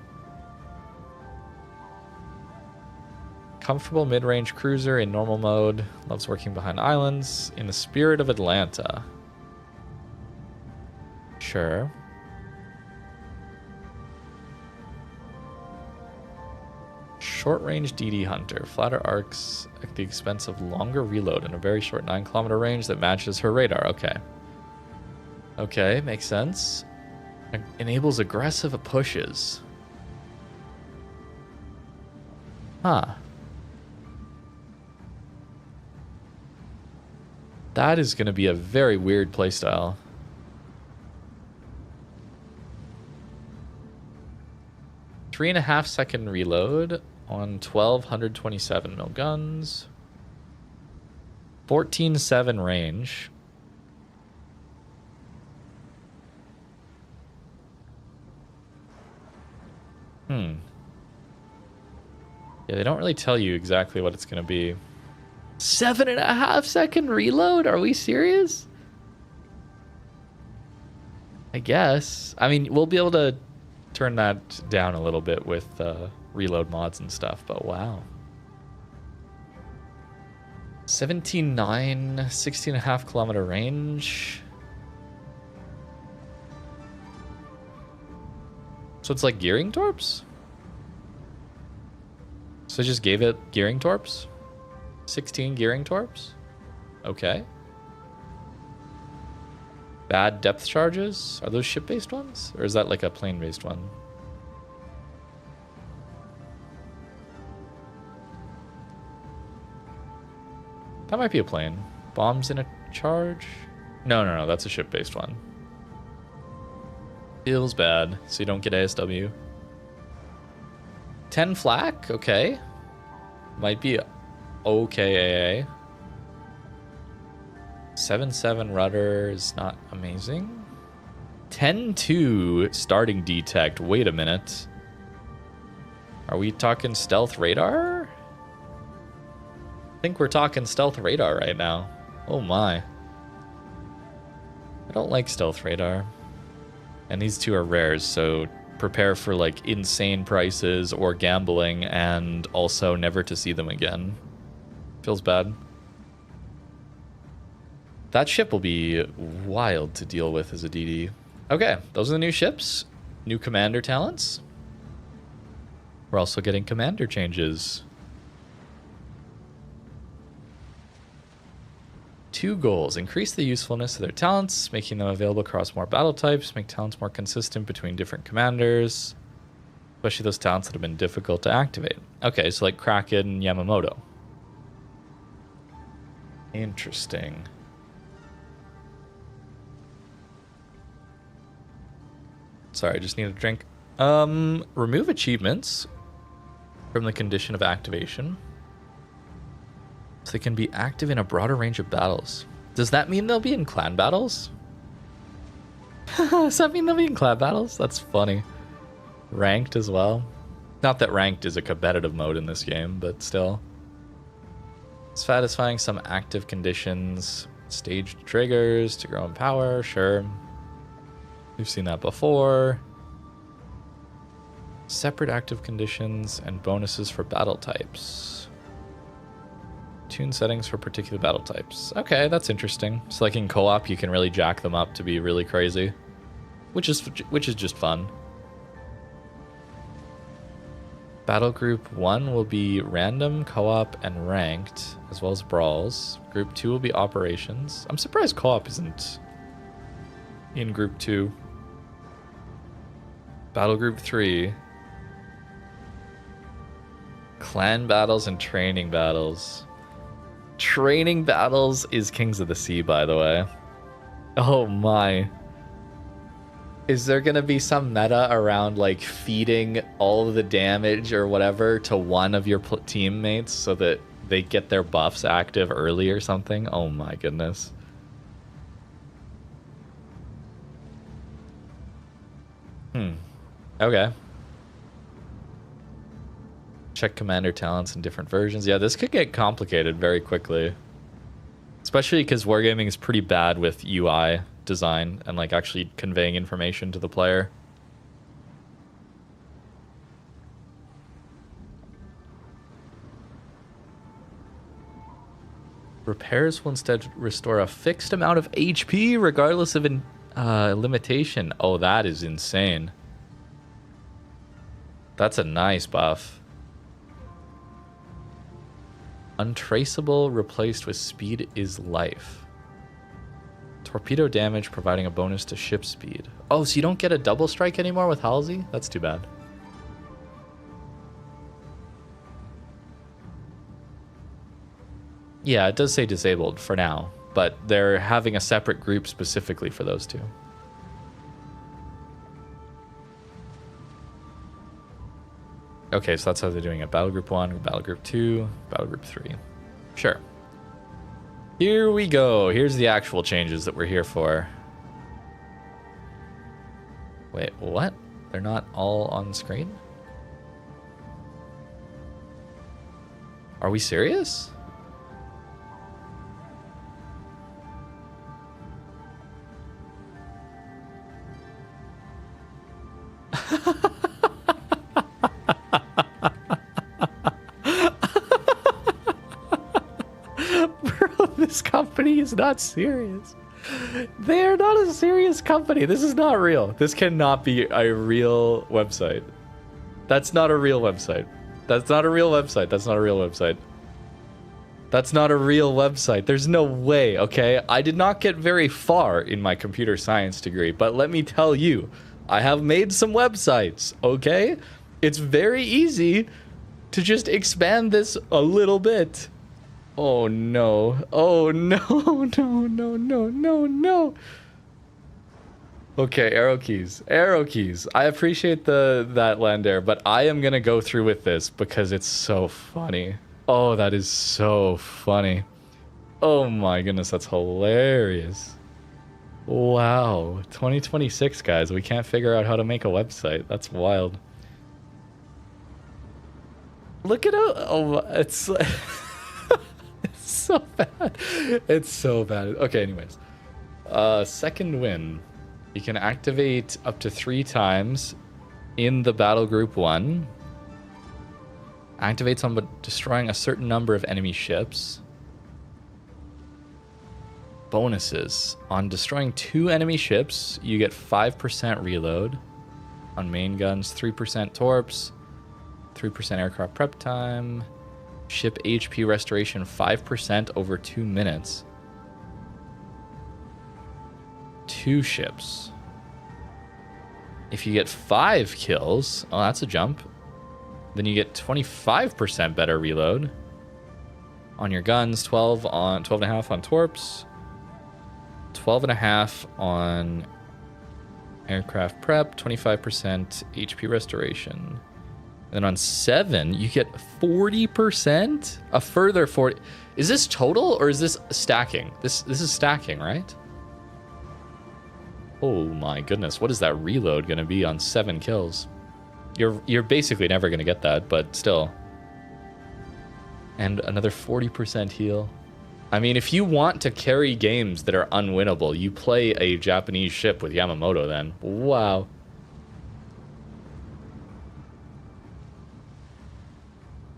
Comfortable mid-range cruiser in normal mode. Loves working behind islands. In the spirit of Atlanta. Sure. Short-range DD Hunter. Flatter arcs at the expense of longer reload in a very short 9-kilometer range that matches her radar. Okay. Okay, makes sense. Enables aggressive pushes. Huh. That is going to be a very weird playstyle. Three and a half second reload on 1,227 mil guns. 14.7 range. Yeah, they don't really tell you exactly what it's going to be. 7.5 second reload? Are we serious? I guess. I mean, we'll be able to turn that down a little bit with reload mods and stuff, but wow. 17.9, 16.5 kilometer range. So it's like gearing torps? So I just gave it gearing torps? 16 gearing torps? Okay. Bad depth charges? Are those ship-based ones? Or is that like a plane-based one? That might be a plane. Bombs in a charge? No, that's a ship-based one. Feels bad, so you don't get ASW. 10 flak? Okay. Might be okay AA. 7.7 rudder is not amazing. 10.2 starting detect. Wait a minute. Are we talking stealth radar? I think we're talking stealth radar right now. Oh my. I don't like stealth radar. And these two are rares, so prepare for like insane prices or gambling and also never to see them again. Feels bad. That ship will be wild to deal with as a DD. Okay, those are the new ships. New commander talents. We're also getting commander changes. 2 goals. Increase the usefulness of their talents, making them available across more battle types, make talents more consistent between different commanders, especially those talents that have been difficult to activate. Okay, so like Kraken and Yamamoto. Interesting. Sorry, I just need a drink. Remove achievements from the condition of activation, so they can be active in a broader range of battles. Does that mean they'll be in clan battles? Does that mean they'll be in clan battles? That's funny. Ranked as well. Not that ranked is a competitive mode in this game, but still. Satisfying some active conditions. Staged triggers to grow in power, sure. We've seen that before. Separate active conditions and bonuses for battle types. Tune settings for particular battle types. Okay, that's interesting. So like in co-op, you can really jack them up to be really crazy, which is just fun. Battle group 1 will be random, co-op, and ranked, as well as brawls. Group 2 will be operations. I'm surprised co-op isn't in group 2. Battle group 3. Clan battles and training battles. Training battles is Kings of the Sea, by the way. Oh my. Is there gonna be some meta around like feeding all of the damage or whatever to one of your teammates so that they get their buffs active early or something? Oh my goodness. Okay. Check commander talents in different versions. Yeah, this could get complicated very quickly. Especially because wargaming is pretty bad with UI design and like actually conveying information to the player. Repairs will instead restore a fixed amount of HP regardless of limitation. Oh, that is insane. That's a nice buff. Untraceable replaced with speed is life. Torpedo damage providing a bonus to ship speed. Oh, so you don't get a double strike anymore with Halsey? That's too bad. Yeah, it does say disabled for now, but they're having a separate group specifically for those two. Okay, so that's how they're doing it. Battle Group 1, Battle Group 2, Battle Group 3. Sure. Here we go. Here's the actual changes that we're here for. Wait, what? They're not all on screen? Are we serious? Bro, this company is not serious. They are not a serious company. This is not real. This cannot be a real website. That's not a real website. That's not a real website. That's not a real website. That's not a real website. There's no way, okay? I did not get very far in my computer science degree, but let me tell you, I have made some websites, okay? It's very easy to just expand this a little bit. Oh no. Oh no, no. Okay, arrow keys. Arrow keys. I appreciate that Lander, but I am gonna go through with this because it's so funny. Oh, that is so funny. Oh my goodness, that's hilarious. Wow. 2026, guys. We can't figure out how to make a website. That's wild. Look at how... Oh, it's... it's so bad. It's so bad. Okay, anyways. Second win. You can activate up to 3 times in the Battle Group 1. Activates on destroying a certain number of enemy ships. Bonuses. On destroying 2 enemy ships, you get 5% reload. On main guns, 3% torps, 3% aircraft prep time, ship HP restoration 5% over 2 minutes. 2 ships. If you get 5 kills, oh, that's a jump. Then you get 25% better reload on your guns, 12.5 on torps, 12.5 on aircraft prep, 25% HP restoration. And then on 7, you get 40%, a further 40. Is this total or is this stacking? This is stacking, right? Oh my goodness, what is that reload gonna be on 7 kills? You're basically never gonna get that, but still. And another 40% heal. I mean, if you want to carry games that are unwinnable, you play a Japanese ship with Yamamoto then. Wow.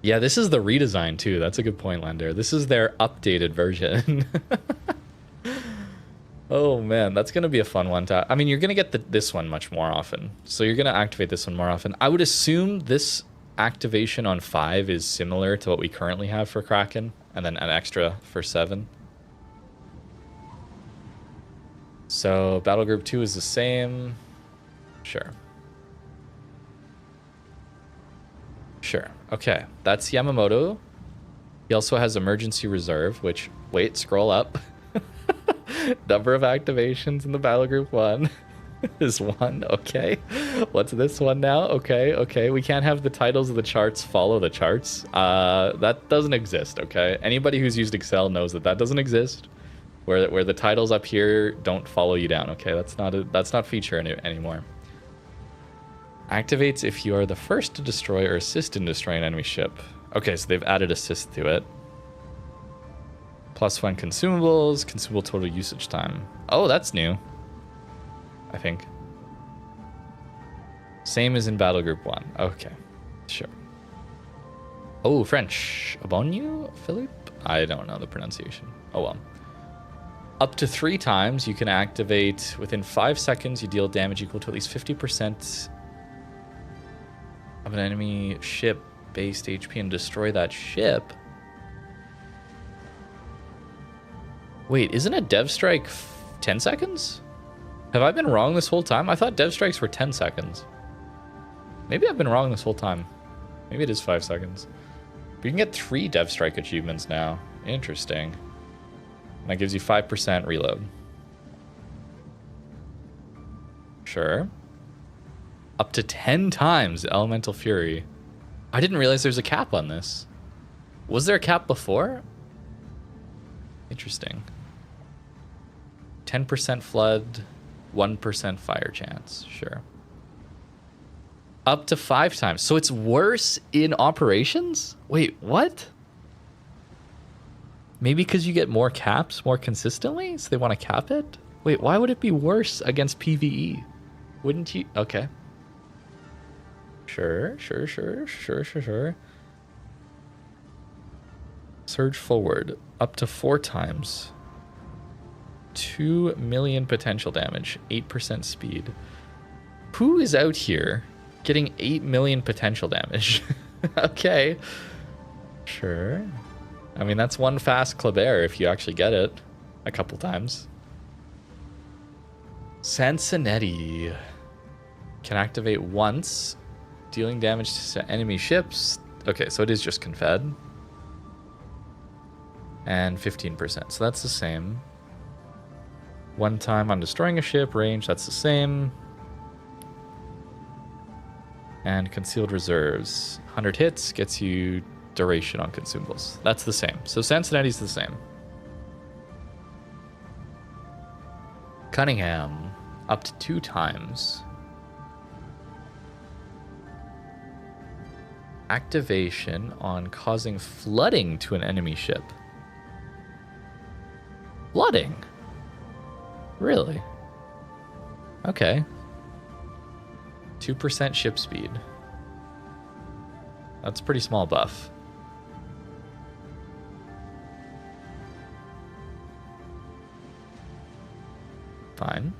Yeah, this is the redesign too. That's a good point, Lander. This is their updated version. Oh man, that's going to be a fun one to... I mean, you're going to get this one much more often. So you're going to activate this one more often. I would assume this activation on 5 is similar to what we currently have for Kraken. And then an extra for 7. So Battle Group 2 is the same. Sure. Sure. Okay, that's Yamamoto. He also has Emergency Reserve, which... Wait, scroll up. Number of activations in the Battle Group 1 is 1. Okay. What's this one now? Okay. We can't have the titles of the charts follow the charts. That doesn't exist, okay? Anybody who's used Excel knows that doesn't exist. Where the titles up here don't follow you down, okay? That's not feature anymore. Activates if you are the first to destroy or assist in destroying an enemy ship. Okay, so they've added assist to it. +1 consumables, consumable total usage time. Oh, that's new. I think. Same as in Battle Group 1. Okay, sure. Oh, French. Abonnu, Philippe? I don't know the pronunciation. Oh well. Up to 3 times you can activate within 5 seconds. You deal damage equal to at least 50% of an enemy ship based HP and destroy that ship. Wait, isn't a dev strike 10 seconds? Have I been wrong this whole time? I thought dev strikes were 10 seconds. Maybe I've been wrong this whole time. Maybe it is 5 seconds. But you can get 3 dev strike achievements now. Interesting. That gives you 5% reload. Sure. Up to 10 times Elemental Fury. I didn't realize there's a cap on this. Was there a cap before? Interesting. 10% flood, 1% fire chance. Sure. Up to 5 times. So it's worse in operations? Wait, what? Maybe because you get more caps more consistently? So they want to cap it? Wait, why would it be worse against PvE? Wouldn't you? Okay. Sure. Surge forward. Up to 4 times. 2 million potential damage. 8% speed. Who is out here getting 8 million potential damage? Okay. Sure. I mean, that's one fast Kleber if you actually get it a couple times. Sansonetti can activate once, dealing damage to enemy ships. Okay, so it is just Confed. And 15%, so that's the same. One time on destroying a ship, range, that's the same. And concealed reserves. 100 hits gets you duration on consumables. That's the same. So Sansonetti's the same. Cunningham, up to 2 times. Activation on causing flooding to an enemy ship. Flooding? Really? Okay. 2% ship speed. That's a pretty small buff. Fine.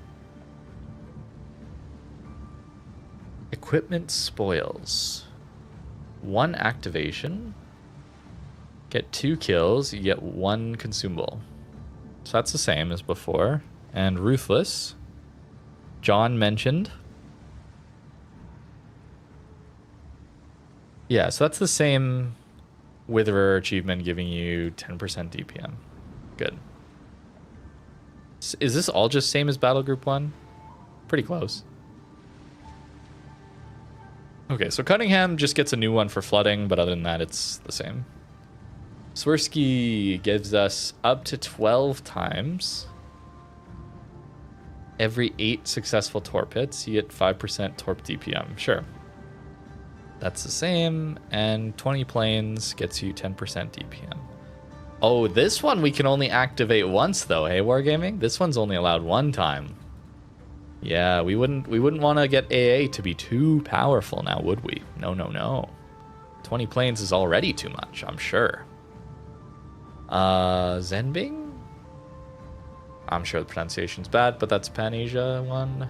Equipment spoils. 1 activation. Get 2 kills, you get 1 consumable. So that's the same as before. And Ruthless. John mentioned. Yeah, so that's the same Witherer achievement giving you 10% DPM. Good. Is this all just same as Battle Group 1? Pretty close. Okay, so Cunningham just gets a new one for flooding, but other than that, it's the same. Swirsky gives us up to 12 times. Every 8 successful torp hits, you get 5% torp DPM. Sure. That's the same. And 20 planes gets you 10% DPM. Oh, this one we can only activate once, though. Hey, Wargaming? This one's only allowed 1 time. Yeah, we wouldn't want to get AA to be too powerful now, would we? No. 20 planes is already too much, I'm sure. Zenbing? I'm sure the pronunciation's bad, but that's Pan-Asia one.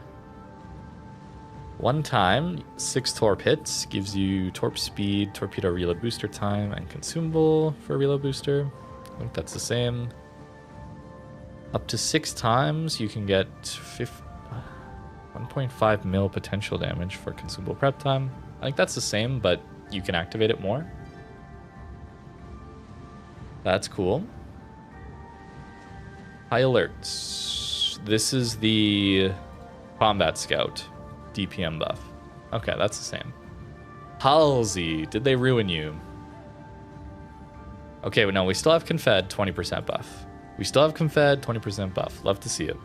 1 time, 6 torp hits, gives you torp speed, torpedo reload booster time, and consumable for reload booster. I think that's the same. Up to 6 times, you can get 1.5 mil potential damage for consumable prep time. I think that's the same, but you can activate it more. That's cool. High alerts. This is the combat scout DPM buff. Okay, that's the same. Halsey, did they ruin you? Okay, no, we still have Confed, 20% buff. We still have Confed, 20% buff. Love to see it.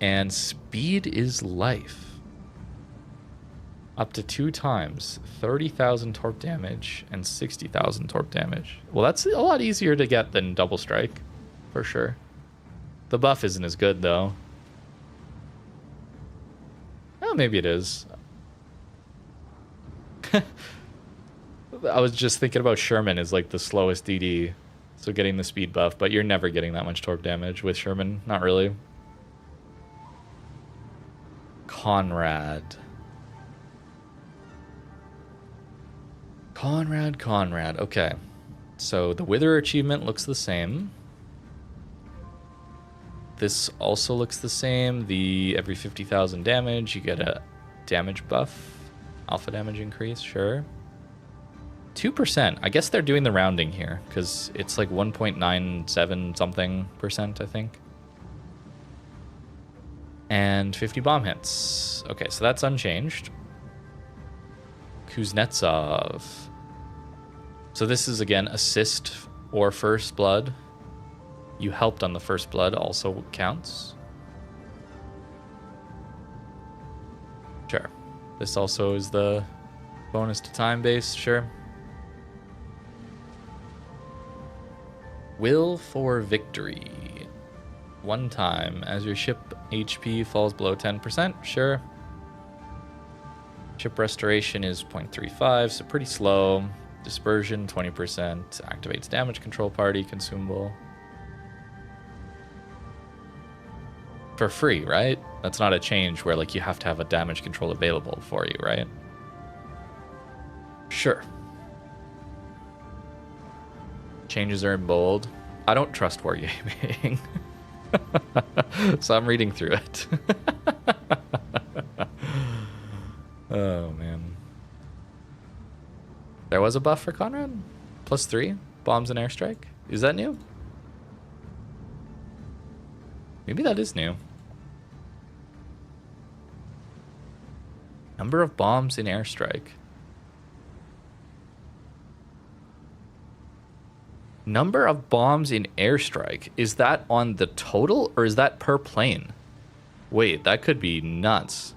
And speed is life. Up to 2 times, 30,000 torp damage and 60,000 torp damage. Well, that's a lot easier to get than double strike, for sure. The buff isn't as good, though. Oh, maybe it is. I was just thinking about Sherman is like the slowest DD, so getting the speed buff, but you're never getting that much torp damage with Sherman. Not really. Conrad. Okay. So the Wither achievement looks the same. This also looks the same. The every 50,000 damage, you get a damage buff. Alpha damage increase, sure. 2%. I guess they're doing the rounding here because it's like 1.97 something percent, I think. And 50 bomb hits. Okay, so that's unchanged. Kuznetsov. So this is again assist or first blood. You helped on the first blood also counts. Sure. This also is the bonus to time base, sure. Will for victory. One time as your ship HP falls below 10%, sure. Ship restoration is 0.35, so pretty slow. Dispersion 20%, activates damage control party, consumable. For free, right? That's not a change where like you have to have a damage control available for you, right? Sure. Changes are in bold. I don't trust Wargaming. So I'm reading through it. Oh, man. There was a buff for Conrad? +3? Bombs and airstrike? Is that new? Maybe that is new. Number of bombs in airstrike. Number of bombs in airstrike. Is that on the total or is that per plane? Wait, that could be nuts.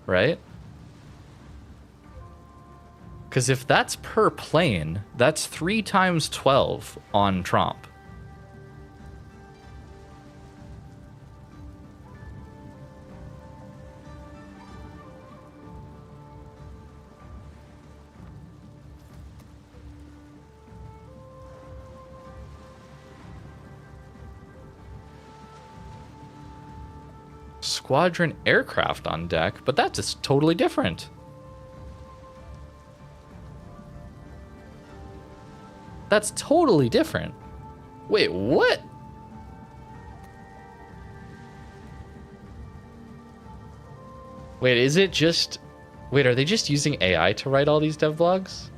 Right? Because if that's per plane, that's 3 times 12 on Tromp. Squadron aircraft on deck, but that's just totally different. That's totally different. Wait, what? Wait, is it just... Wait, are they just using AI to write all these dev blogs?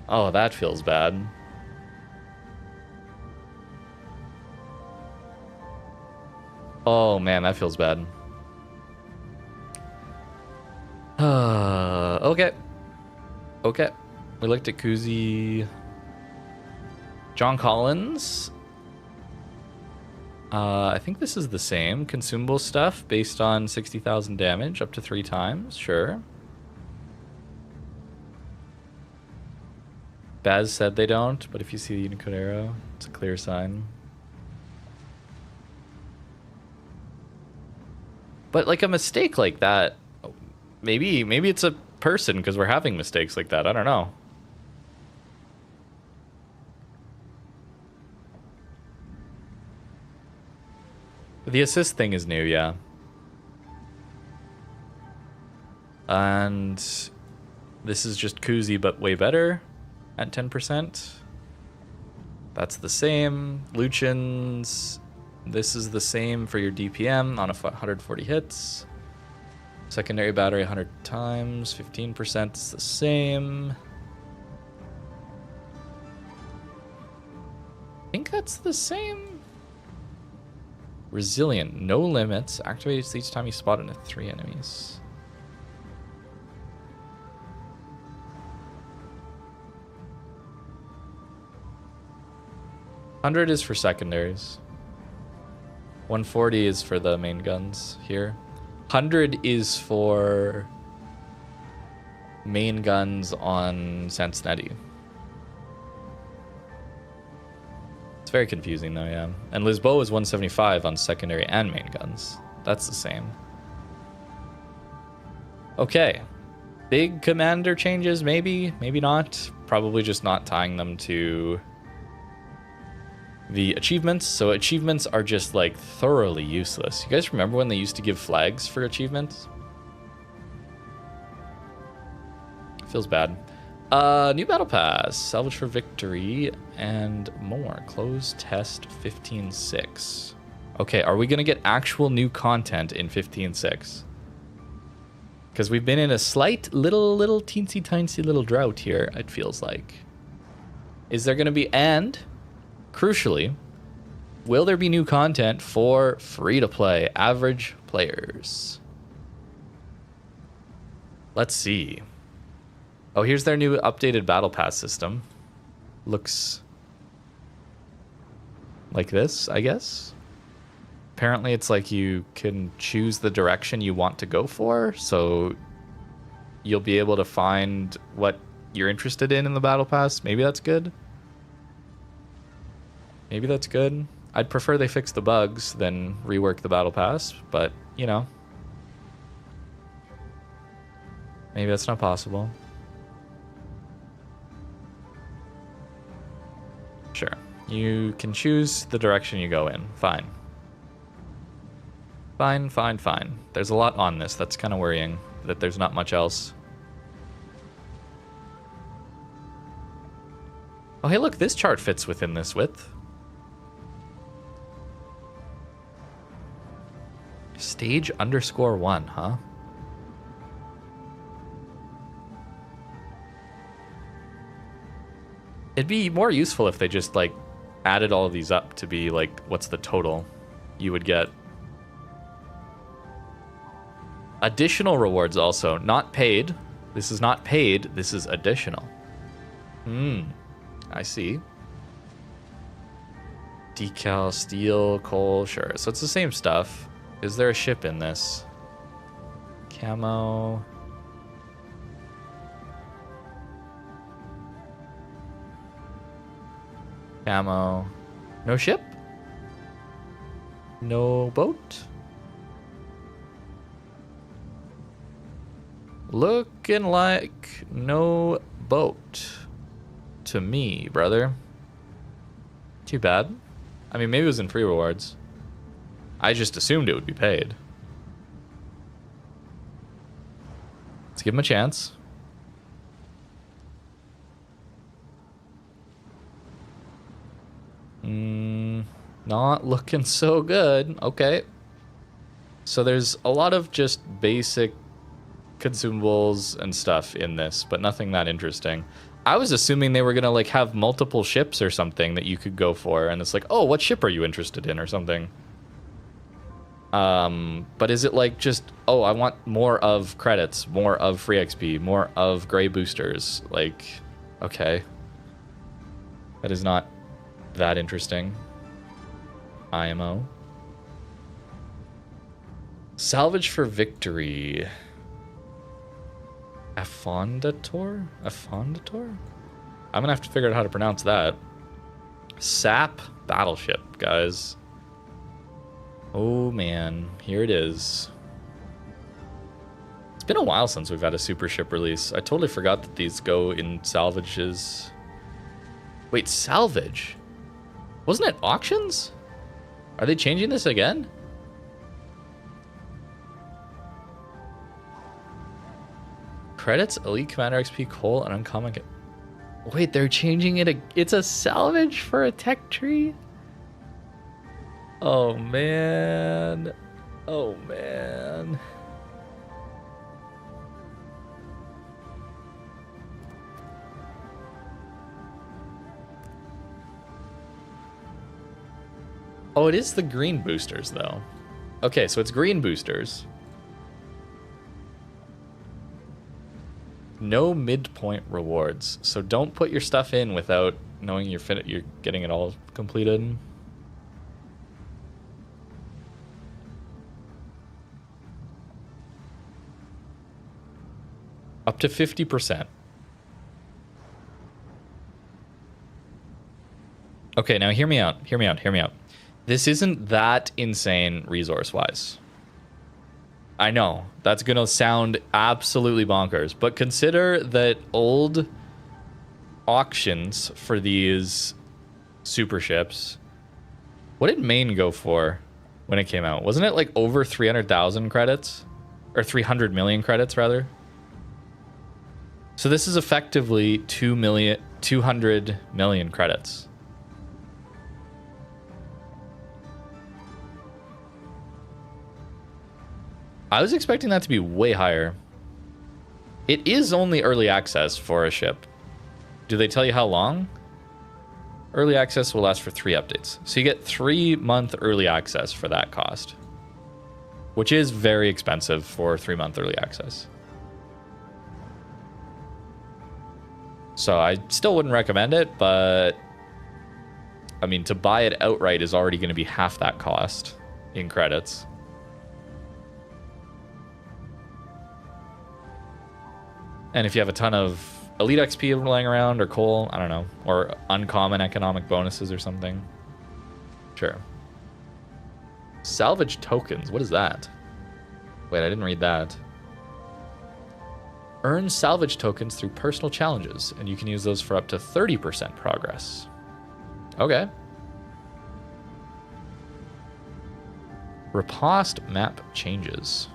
Oh, that feels bad. Oh man, that feels bad. Okay. Okay. We looked at Kuzi. John Collins. I think this is the same. Consumable stuff based on 60,000 damage up to 3 times. Sure. Baz said they don't, but if you see the Unicode arrow, it's a clear sign. But like a mistake like that, maybe it's a person because we're having mistakes like that. I don't know. The assist thing is new, yeah. And this is just Kuzi, but way better at 10%. That's the same. Lucian's. This is the same for your DPM on 140 hits. Secondary battery 100 times, 15% is the same. I think that's the same. Resilient, no limits. Activates each time you spot into 3 enemies. $100 is for secondaries. 140 is for the main guns here. 100 is for main guns on Sansonetti. It's very confusing though, yeah. And Lisboa is 175 on secondary and main guns. That's the same. Okay. Big commander changes, maybe, maybe not. Probably just not tying them to the achievements. So achievements are just like thoroughly useless. You guys remember when they used to give flags for achievements? Feels bad. New battle pass, salvage for victory, and more. Close test 15.6. Okay, are we gonna get actual new content in 15.6? Because we've been in a slight little teensy tiny little drought here, it feels like. Is there gonna be, and crucially, will there be new content for free-to-play average players? Let's see. Oh, here's their new updated battle pass system. Looks like this, I guess. Apparently it's like you can choose the direction you want to go for, so you'll be able to find what you're interested in the battle pass. Maybe that's good. Maybe that's good. I'd prefer they fix the bugs than rework the battle pass, but, you know. Maybe that's not possible. Sure. You can choose the direction you go in. Fine. Fine, fine, fine. There's a lot on this. That's kind of worrying that there's not much else. Oh, hey, look, this chart fits within this width. Stage _1, huh? It'd be more useful if they just, like, added all of these up to be, like, what's the total you would get. Additional rewards also. Not paid. This is not paid. This is additional. I see. Decal, steel, coal, sure. So it's the same stuff. Is there a ship in this? Camo. Camo. No ship? No boat? Looking like no boat to me, brother. Too bad. I mean, maybe it was in free rewards. I just assumed it would be paid. Let's give him a chance. Not looking so good. Okay. So there's a lot of just basic consumables and stuff in this, but nothing that interesting. I was assuming they were gonna like have multiple ships or something that you could go for, and it's like, oh, what ship are you interested in or something. But is it like just, oh, I want more of credits, more of free XP, more of gray boosters? Like, okay. That is not that interesting. IMO. Salvage for victory. Affondator? Affondator? I'm gonna have to figure out how to pronounce that. SAP battleship, guys. Oh man, here it is. It's been a while since we've had a super ship release. I totally forgot that these go in salvages. Wait, salvage? Wasn't it auctions? Are they changing this again? Credits, elite commander XP, coal, and uncommon. Wait, they're changing it. It's a salvage for a tech tree? Oh man. Oh man. Oh, it is the green boosters, though. Okay, so it's green boosters. No midpoint rewards. So don't put your stuff in without knowing you're getting it all completed. Up to 50%. Okay, now hear me out. Hear me out. Hear me out. This isn't that insane resource-wise. I know, that's going to sound absolutely bonkers, but consider that old auctions for these super ships, what did Maine go for when it came out? Wasn't it like over 300,000 credits? Or 300 million credits, rather? So this is effectively 200 million credits. I was expecting that to be way higher. It is only early access for a ship. Do they tell you how long? Early access will last for 3 updates. So you get 3-month early access for that cost, which is very expensive for 3-month early access. So I still wouldn't recommend it, but I mean, to buy it outright is already going to be half that cost in credits. And if you have a ton of elite XP laying around, or coal, I don't know, or uncommon economic bonuses or something, sure. Salvage tokens, what is that? Wait, I didn't read that. Earn salvage tokens through personal challenges, and you can use those for up to 30% progress. Okay. Riposte map changes.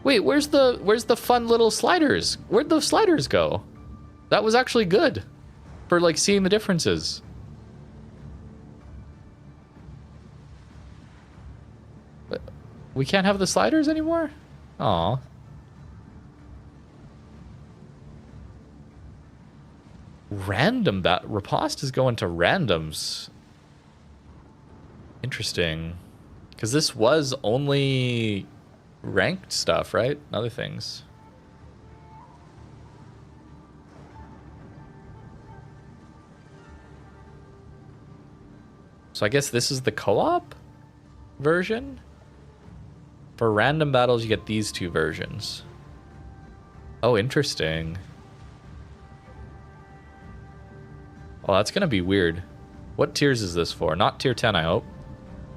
Wait, where's the fun little sliders? Where'd those sliders go? That was actually good for like seeing the differences. But we can't have the sliders anymore? Aw. Random riposte is going to randoms. Interesting. Because this was only ranked stuff, right? Other things. So I guess this is the co-op version? For random battles, you get these 2 versions. Oh, interesting. Oh, that's gonna be weird. What tiers is this for? Not tier 10, I hope.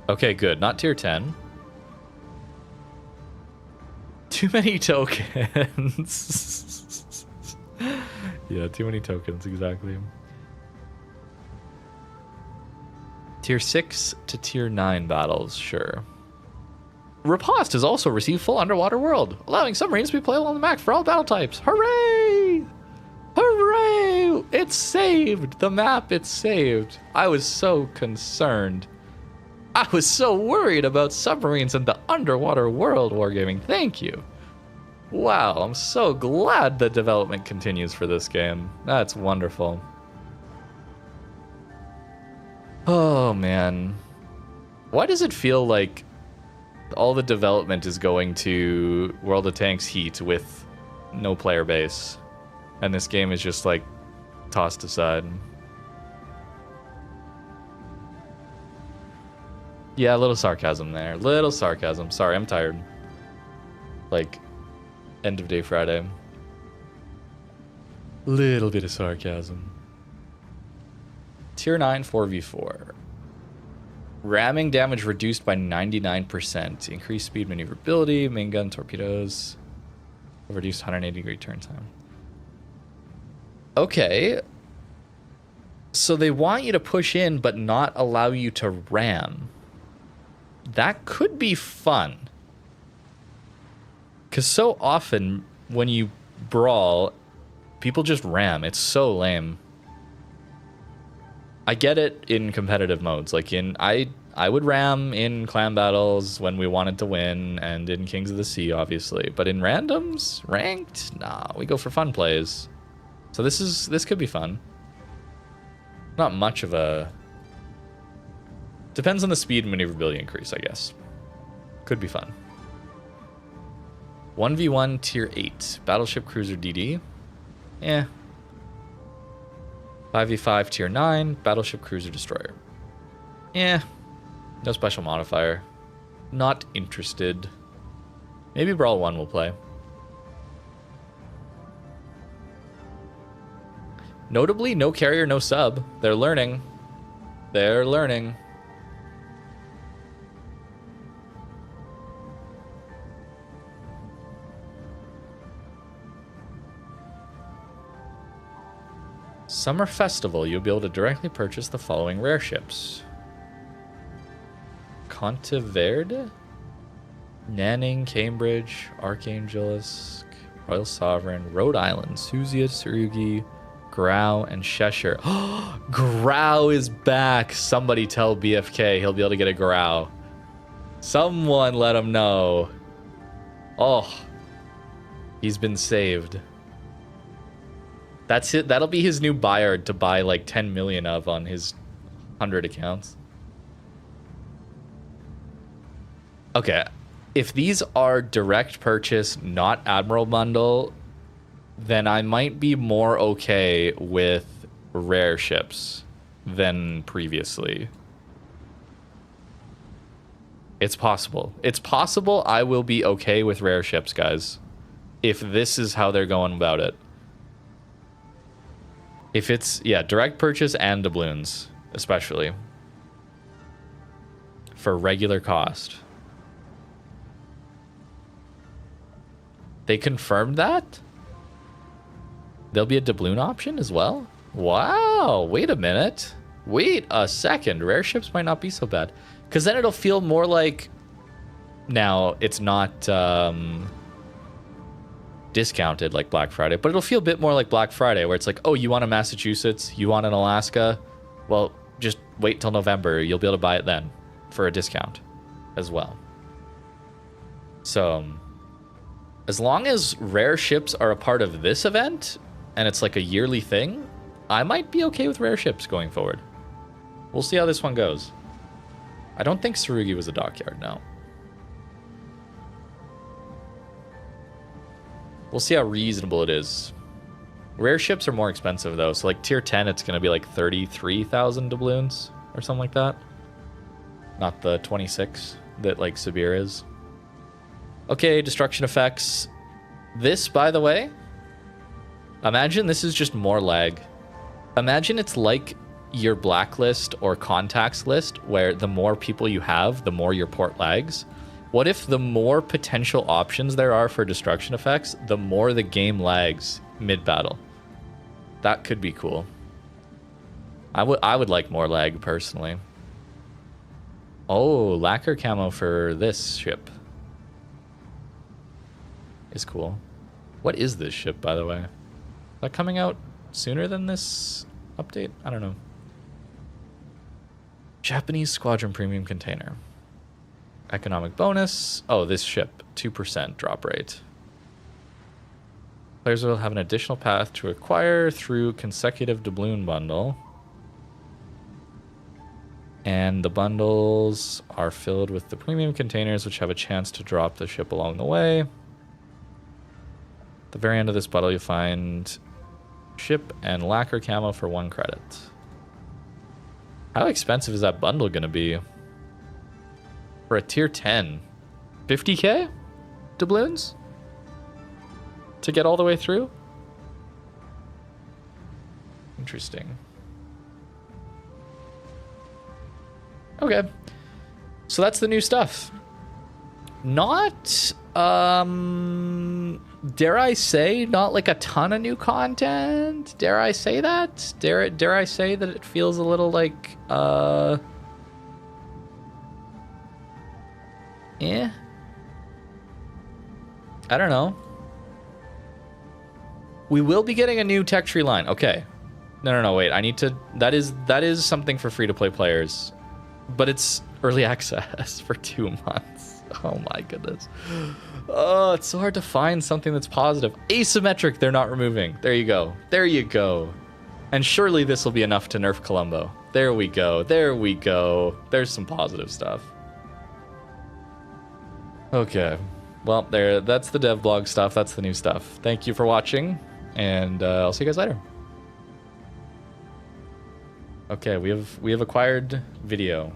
Okay, good. Not tier 10. Too many tokens. Yeah, too many tokens, exactly. Tier 6 to tier 9 battles, sure. Riposte has also received full underwater world, allowing submarines to be playable on the map for all battle types. Hooray! Hooray! It's saved! The map, it's saved. I was so concerned. I was so worried about submarines and the underwater world wargaming. Thank you. Wow, I'm so glad the development continues for this game. That's wonderful. Oh, man. Why does it feel like all the development is going to World of Tanks Heat with no player base, and this game is just, like, tossed aside? Yeah, a little sarcasm there. Little sarcasm. Sorry, I'm tired. Like, end of day Friday. Little bit of sarcasm. Tier 9 4v4. Ramming damage reduced by 99%. Increased speed maneuverability. Main gun torpedoes. Reduced 180-degree turn time. Okay. So they want you to push in, but not allow you to ram. That could be fun. Because so often when you brawl, people just ram. It's so lame. I get it in competitive modes. Like I would ram in clan battles when we wanted to win, and in Kings of the Sea, obviously. But in randoms, ranked, nah, we go for fun plays. So this could be fun. Not much of a... Depends on the speed and maneuverability increase, I guess. Could be fun. 1v1 tier 8. Battleship Cruiser DD. Eh. 5v5 tier 9. Battleship Cruiser Destroyer. Eh. No special modifier. Not interested. Maybe Brawl 1 will play. Notably, no carrier, no sub. They're learning. They're learning. Summer Festival, you'll be able to directly purchase the following rare ships. Conteverde? Nanning, Cambridge, Archangelisk, Royal Sovereign, Rhode Island, Suzia, Tsurugi, Grau, and Cheshire. Grau is back. Somebody tell BFK he'll be able to get a Grau. Someone let him know. Oh, he's been saved. That's it. That'll be his new buyer to buy like 10 million of on his 100 accounts. Okay, if these are direct purchase, not Admiral Bundle, then I might be more okay with rare ships than previously. It's possible. It's possible I will be okay with rare ships, guys, if this is how they're going about it. If it's, yeah, direct purchase and doubloons, especially for regular cost. They confirmed that? There'll be a doubloon option as well? Wow, wait a minute. Wait a second. Rare ships might not be so bad. Because then it'll feel more like... Now, it's not discounted like Black Friday, but it'll feel a bit more like Black Friday, where it's like, oh, you want a Massachusetts? You want an Alaska? Well, just wait till November. You'll be able to buy it then for a discount as well. So... as long as rare ships are a part of this event, and it's like a yearly thing, I might be okay with rare ships going forward. We'll see how this one goes. I don't think Tsurugi was a dockyard, no. We'll see how reasonable it is. Rare ships are more expensive, though, so like tier 10, it's going to be like 33,000 doubloons or something like that. Not the 26 that like Sibir is. Okay, destruction effects. This, by the way, imagine this is just more lag. Imagine it's like your blacklist or contacts list, where the more people you have, the more your port lags. What if the more potential options there are for destruction effects, the more the game lags mid-battle? That could be cool. I would like more lag, personally. Oh, lacquer camo for this ship is cool. What is this ship, by the way? Is that coming out sooner than this update? I don't know. Japanese Squadron Premium Container. Economic bonus. Oh, this ship. 2% drop rate. Players will have an additional path to acquire through consecutive doubloon bundle. And the bundles are filled with the premium containers, which have a chance to drop the ship along the way. At the very end of this bundle, you'll find ship and lacquer camo for 1 credit. How expensive is that bundle going to be? For a tier 10? 50k doubloons? To get all the way through? Interesting. Okay. So that's the new stuff. Not, dare I say, not like a ton of new content? Dare I say that? Dare I say that it feels a little like, I don't know. We will be getting a new tech tree line. Okay. No, wait. I need to... That is something for free-to-play players. But it's early access for 2 months. Oh my goodness. Oh, it's so hard to find something that's positive. Asymmetric, they're not removing. There you go. There you go. And surely this will be enough to nerf Columbo. There we go. There we go. There's some positive stuff. Okay. Well, that's the dev blog stuff. That's the new stuff. Thank you for watching. And I'll see you guys later. Okay, we have acquired video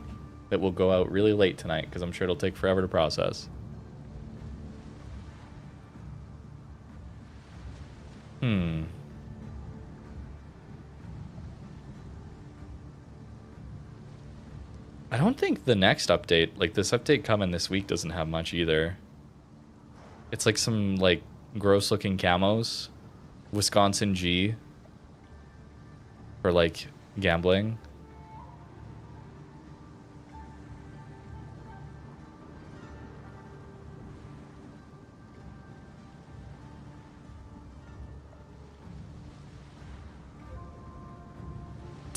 that will go out really late tonight because I'm sure it'll take forever to process. I don't think the next update, like this update coming this week, doesn't have much either. It's like some like gross looking camos. Wisconsin G for like gambling.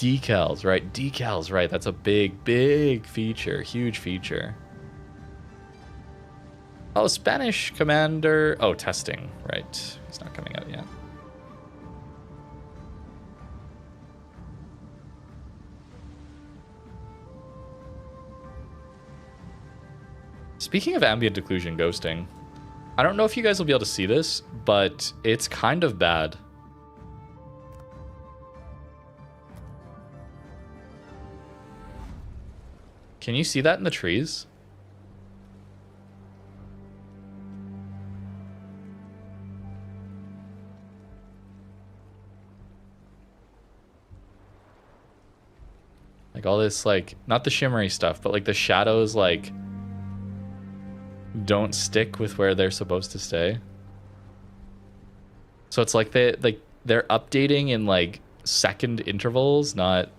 decals, right? Decals, right? That's a big feature. Huge feature. Oh, Spanish Commander. Oh, testing, right? It's not coming out yet. Speaking of ambient occlusion ghosting, I don't know if you guys will be able to see this, but it's kind of bad. Can you see that in the trees? Like all this, like, not the shimmery stuff, but like the shadows, like, don't stick with where they're supposed to stay. So it's like they're updating in like second intervals, not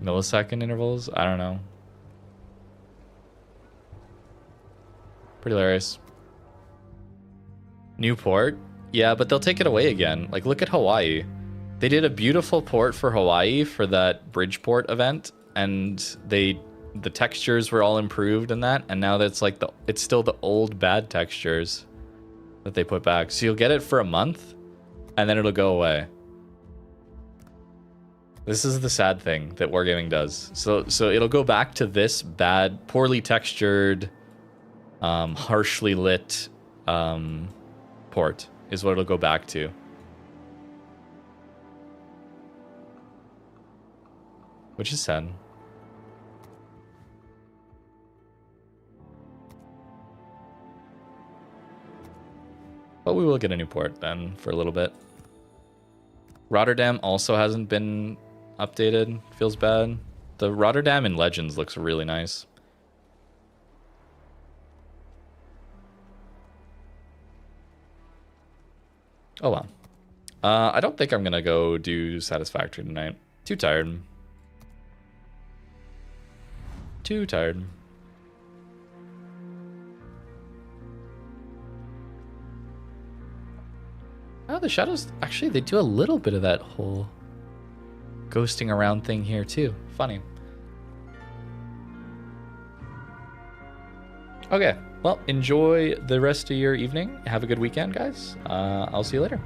millisecond intervals. I don't know. Pretty hilarious. New port? Yeah, but they'll take it away again. Like, look at Hawaii. They did a beautiful port for Hawaii for that Bridgeport event, and the textures were all improved in that, and now that's like it's still the old bad textures that they put back. So you'll get it for a month, and then it'll go away. This is the sad thing that Wargaming does. So it'll go back to this bad, poorly textured, harshly lit port is what it'll go back to. Which is sad. But we will get a new port then for a little bit. Rotterdam also hasn't been updated. Feels bad. The Rotterdam in Legends looks really nice. Oh well. I don't think I'm gonna go do Satisfactory tonight. Too tired. Too tired. Oh, the shadows, actually, they do a little bit of that whole ghosting around thing here, too. Funny. Okay, well, enjoy the rest of your evening. Have a good weekend, guys. I'll see you later.